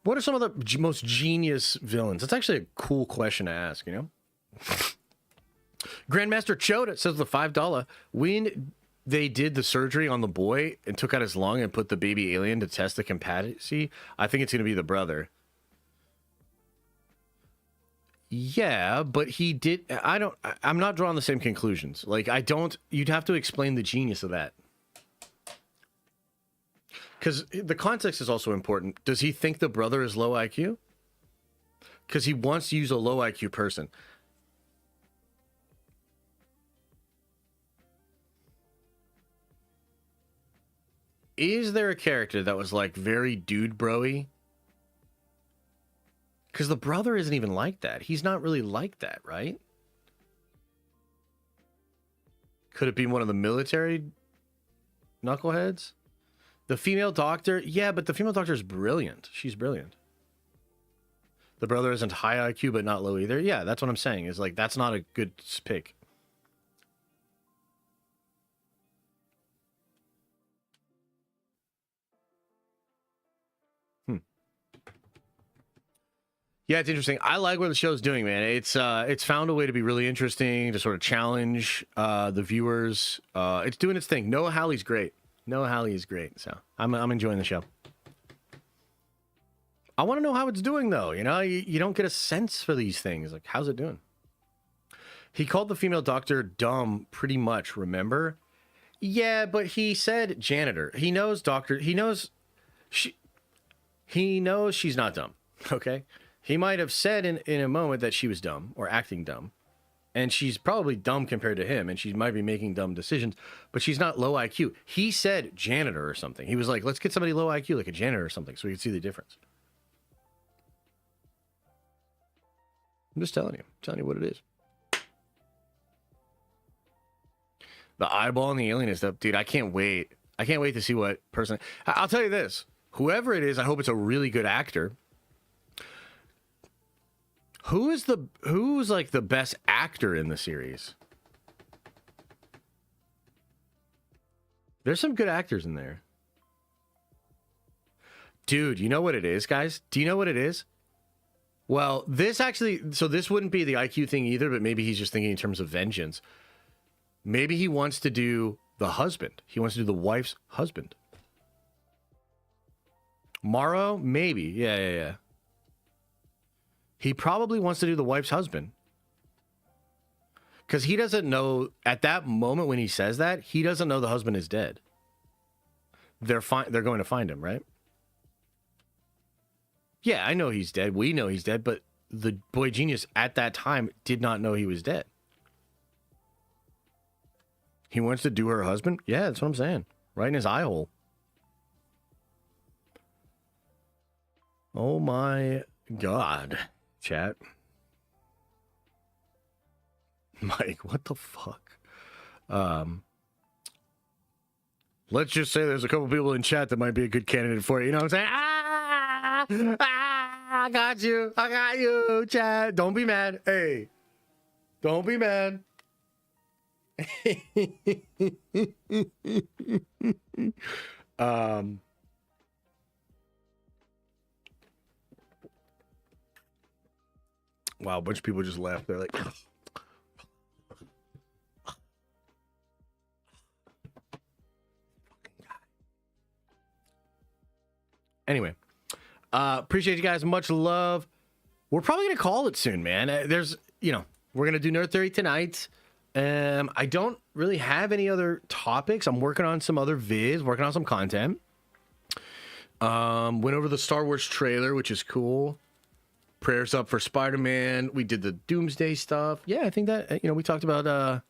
What are some of the most genius villains? It's actually a cool question to ask, you know? Grandmaster Choda says the $5. When they did the surgery on the boy and took out his lung and put the baby alien to test the compatibility, I think it's going to be the brother. Yeah, but he did. I'm not drawing the same conclusions. Like, you'd have to explain the genius of that. Because the context is also important. Does he think the brother is low IQ? Because he wants to use a low IQ person. Is there a character that was like very dude bro-y? Because the brother isn't even like that. He's not really like that, right? Could it be one of the military knuckleheads? The female doctor? Yeah, but the female doctor is brilliant. She's brilliant. The brother isn't high IQ, but not low either. Yeah, that's what I'm saying. Is like, that's not a good pick. Yeah, it's interesting. I like what the show's doing, man. It's found a way to be really interesting, to sort of challenge the viewers. It's doing its thing. Noah Hawley's great. Noah Hawley is great. So I'm enjoying the show. I want to know how it's doing, though. You know, you don't get a sense for these things. Like, how's it doing? He called the female doctor dumb, pretty much. Remember? Yeah, but he said janitor. He knows doctor. He knows she. He knows she's not dumb, okay? He might have said in a moment that she was dumb or acting dumb, and she's probably dumb compared to him, and she might be making dumb decisions, but she's not low IQ. He said janitor or something. He was like, let's get somebody low IQ, like a janitor or something, so we can see the difference. I'm just telling you what it is. The eyeball and the alien and stuff, dude, I can't wait. I can't wait to see what person... I'll tell you this. Whoever it is, I hope it's a really good actor. Who's like the best actor in the series? There's some good actors in there. Dude, you know what it is, guys? Do you know what it is? Well, this actually... So this wouldn't be the IQ thing either, but maybe he's just thinking in terms of vengeance. Maybe he wants to do the husband. He wants to do the wife's husband. Morrow? Maybe. Yeah. He probably wants to do the wife's husband. Because he doesn't know, at that moment when he says that, he doesn't know the husband is dead. They're going to find him, right? Yeah, I know he's dead. We know he's dead, but the boy genius at that time did not know he was dead. He wants to do her husband? Yeah, that's what I'm saying. Right in his eye hole. Oh my God, chat. Mike, what the fuck? Let's just say there's a couple people in chat that might be a good candidate for it. You know what I'm saying? I got you, chat. Don't be mad. Hey, don't be mad. Wow, a bunch of people just laughed. They're like, anyway, appreciate you guys. Much love. We're probably gonna call it soon, man. We're gonna do Nerd Theory tonight. I don't really have any other topics. I'm working on some other vids, working on some content. Went over the Star Wars trailer, which is cool. Prayers up for Spider-Man. We did the Doomsday stuff. Yeah, I think that, we talked about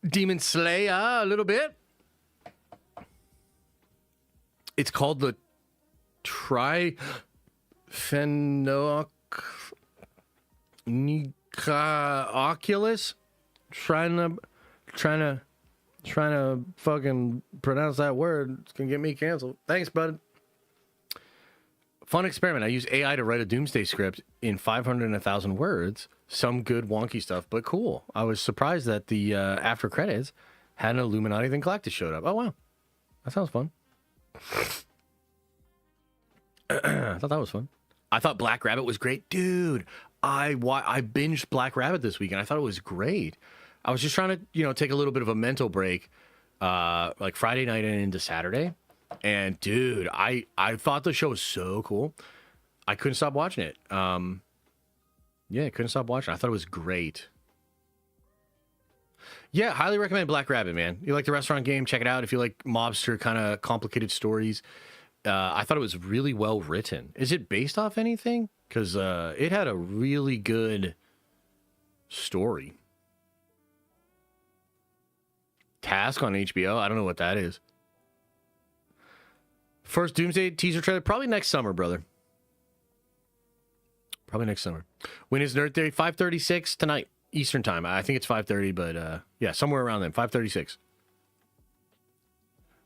Demon Slayer a little bit. It's called the Oculus. Trying to fucking pronounce that word. It's gonna get me canceled. Thanks, bud. Fun experiment. I use AI to write a Doomsday script in 500 and 1,000 words. Some good wonky stuff, but cool. I was surprised that the after credits had an Illuminati then Galactus showed up. Oh wow, that sounds fun. I thought that was fun. I thought Black Rabbit was great, dude. I binged Black Rabbit this week and I thought it was great. I was just trying to, take a little bit of a mental break, like Friday night and into Saturday. And dude, I thought the show was so cool. I couldn't stop watching it. Couldn't stop watching it. I thought it was great. Yeah, highly recommend Black Rabbit, man. You like the restaurant game? Check it out. If you like mobster kind of complicated stories, I thought it was really well written. Is it based off anything? Because it had a really good story. Task on HBO. I don't know what that is. First Doomsday teaser trailer. Probably next summer, brother. Probably next summer. When is Nerd Theory? 5:36 tonight, Eastern time. I think it's 5:30, but yeah, somewhere around then. 5:36.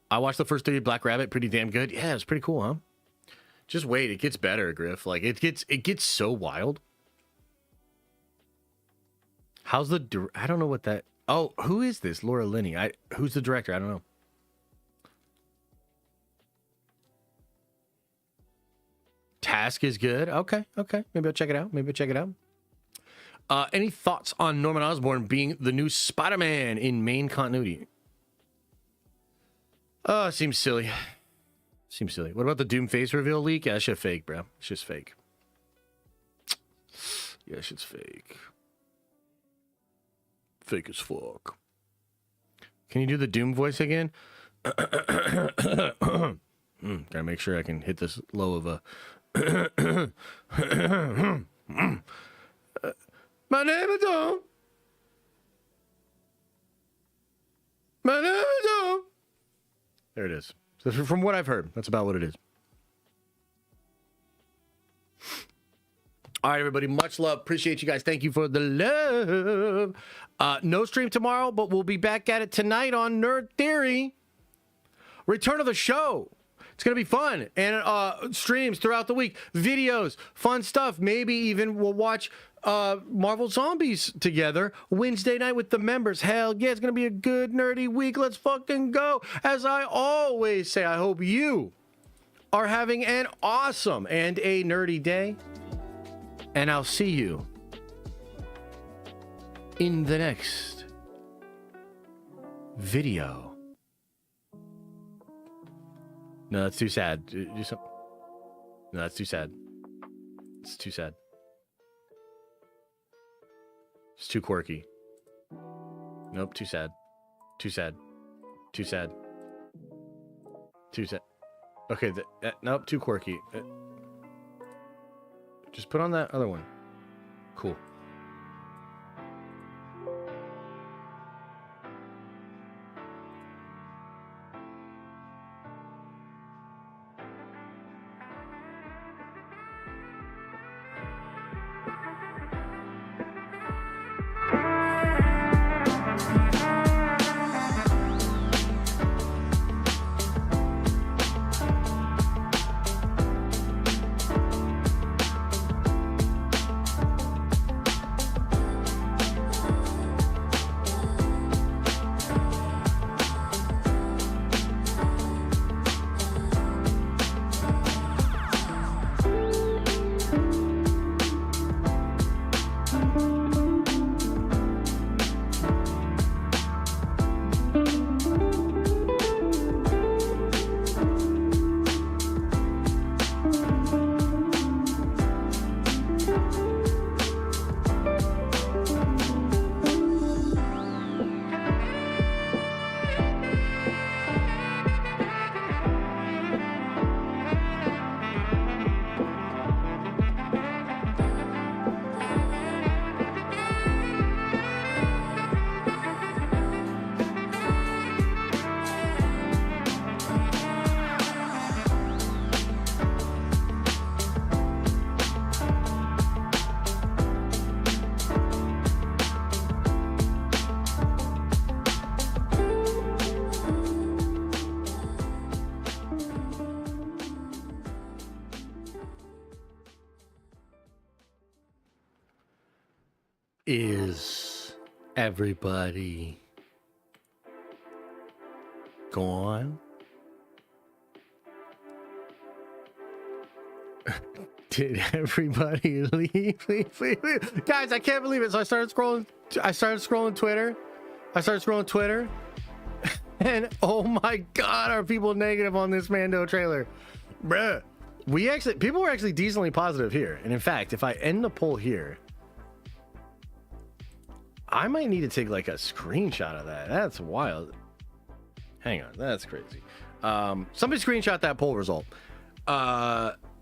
I watched the first 3 Black Rabbit. Pretty damn good. Yeah, it's pretty cool, huh? Just wait. It gets better, Griff. Like, it gets so wild. How's the... I don't know what that... Oh, who is this? Laura Linney. Who's the director? I don't know. Task is good. Okay. Maybe I'll check it out. Any thoughts on Norman Osborn being the new Spider-Man in main continuity? Seems silly. What about the Doom face reveal leak? Yeah, that shit fake, bro. It's just fake. Yeah, shit's fake. Fake as fuck. Can you do the Doom voice again? Gotta make sure I can hit this low of a. My name is Tom. My name is Tom. There it is. So from what I've heard, that's about what it is. All right, everybody. Much love. Appreciate you guys. Thank you for the love. No stream tomorrow, but we'll be back at it tonight on Nerd Theory. Return of the show. It's going to be fun. And streams throughout the week. Videos. Fun stuff. Maybe even we'll watch Marvel Zombies together Wednesday night with the members. Hell yeah, it's going to be a good nerdy week. Let's fucking go. As I always say, I hope you are having an awesome and a nerdy day. And I'll see you in the next video. No, that's too sad. Do some... No, that's too sad. It's too sad. It's too quirky. Nope, too sad. Too sad. Too sad. Too sad. Okay, nope, too quirky. Just put on that other one. Cool. Is everybody gone? Did everybody leave? Please, please, please. Guys, I can't believe it. So I started scrolling Twitter. And oh my god, are people negative on this Mando trailer? Bruh. People were actually decently positive here. And in fact, if I end the poll here, I might need to take like a screenshot of that. That's wild. Hang on, that's crazy. Somebody screenshot that poll result.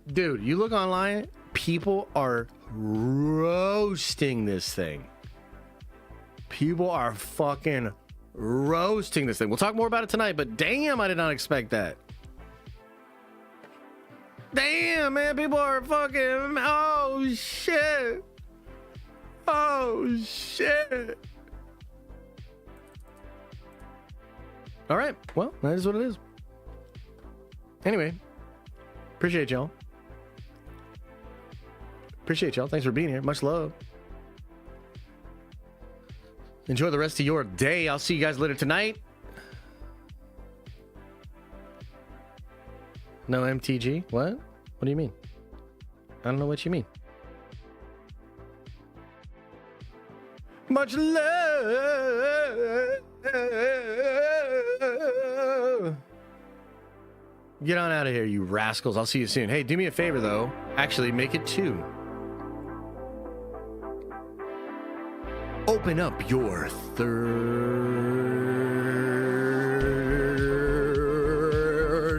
Dude, you look online, people are roasting this thing. People are fucking roasting this thing. We'll talk more about it tonight, but damn, I did not expect that. Damn, man, people are fucking, oh shit. Oh shit. All right, well, that is what it is. Anyway, appreciate y'all. Thanks for being here. Much love. Enjoy the rest of your day. I'll see you guys later tonight. No MTG? What? What do you mean? I don't know what you mean. Much love. Get on out of here, you rascals. I'll see you soon. Hey, do me a favor, though. Actually, make it 2. Open up your third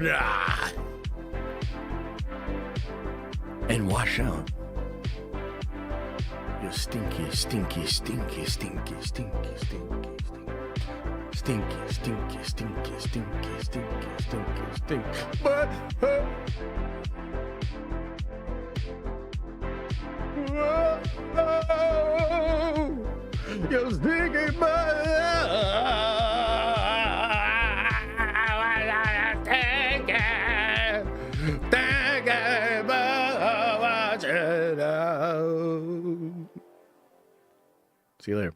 eye. wash out. You stinky, stinky, stinky, stinky, stinky, stinky, stinky, stinky, stinky, stinky, stinky, stinky, stinky. But you stinky, See you later.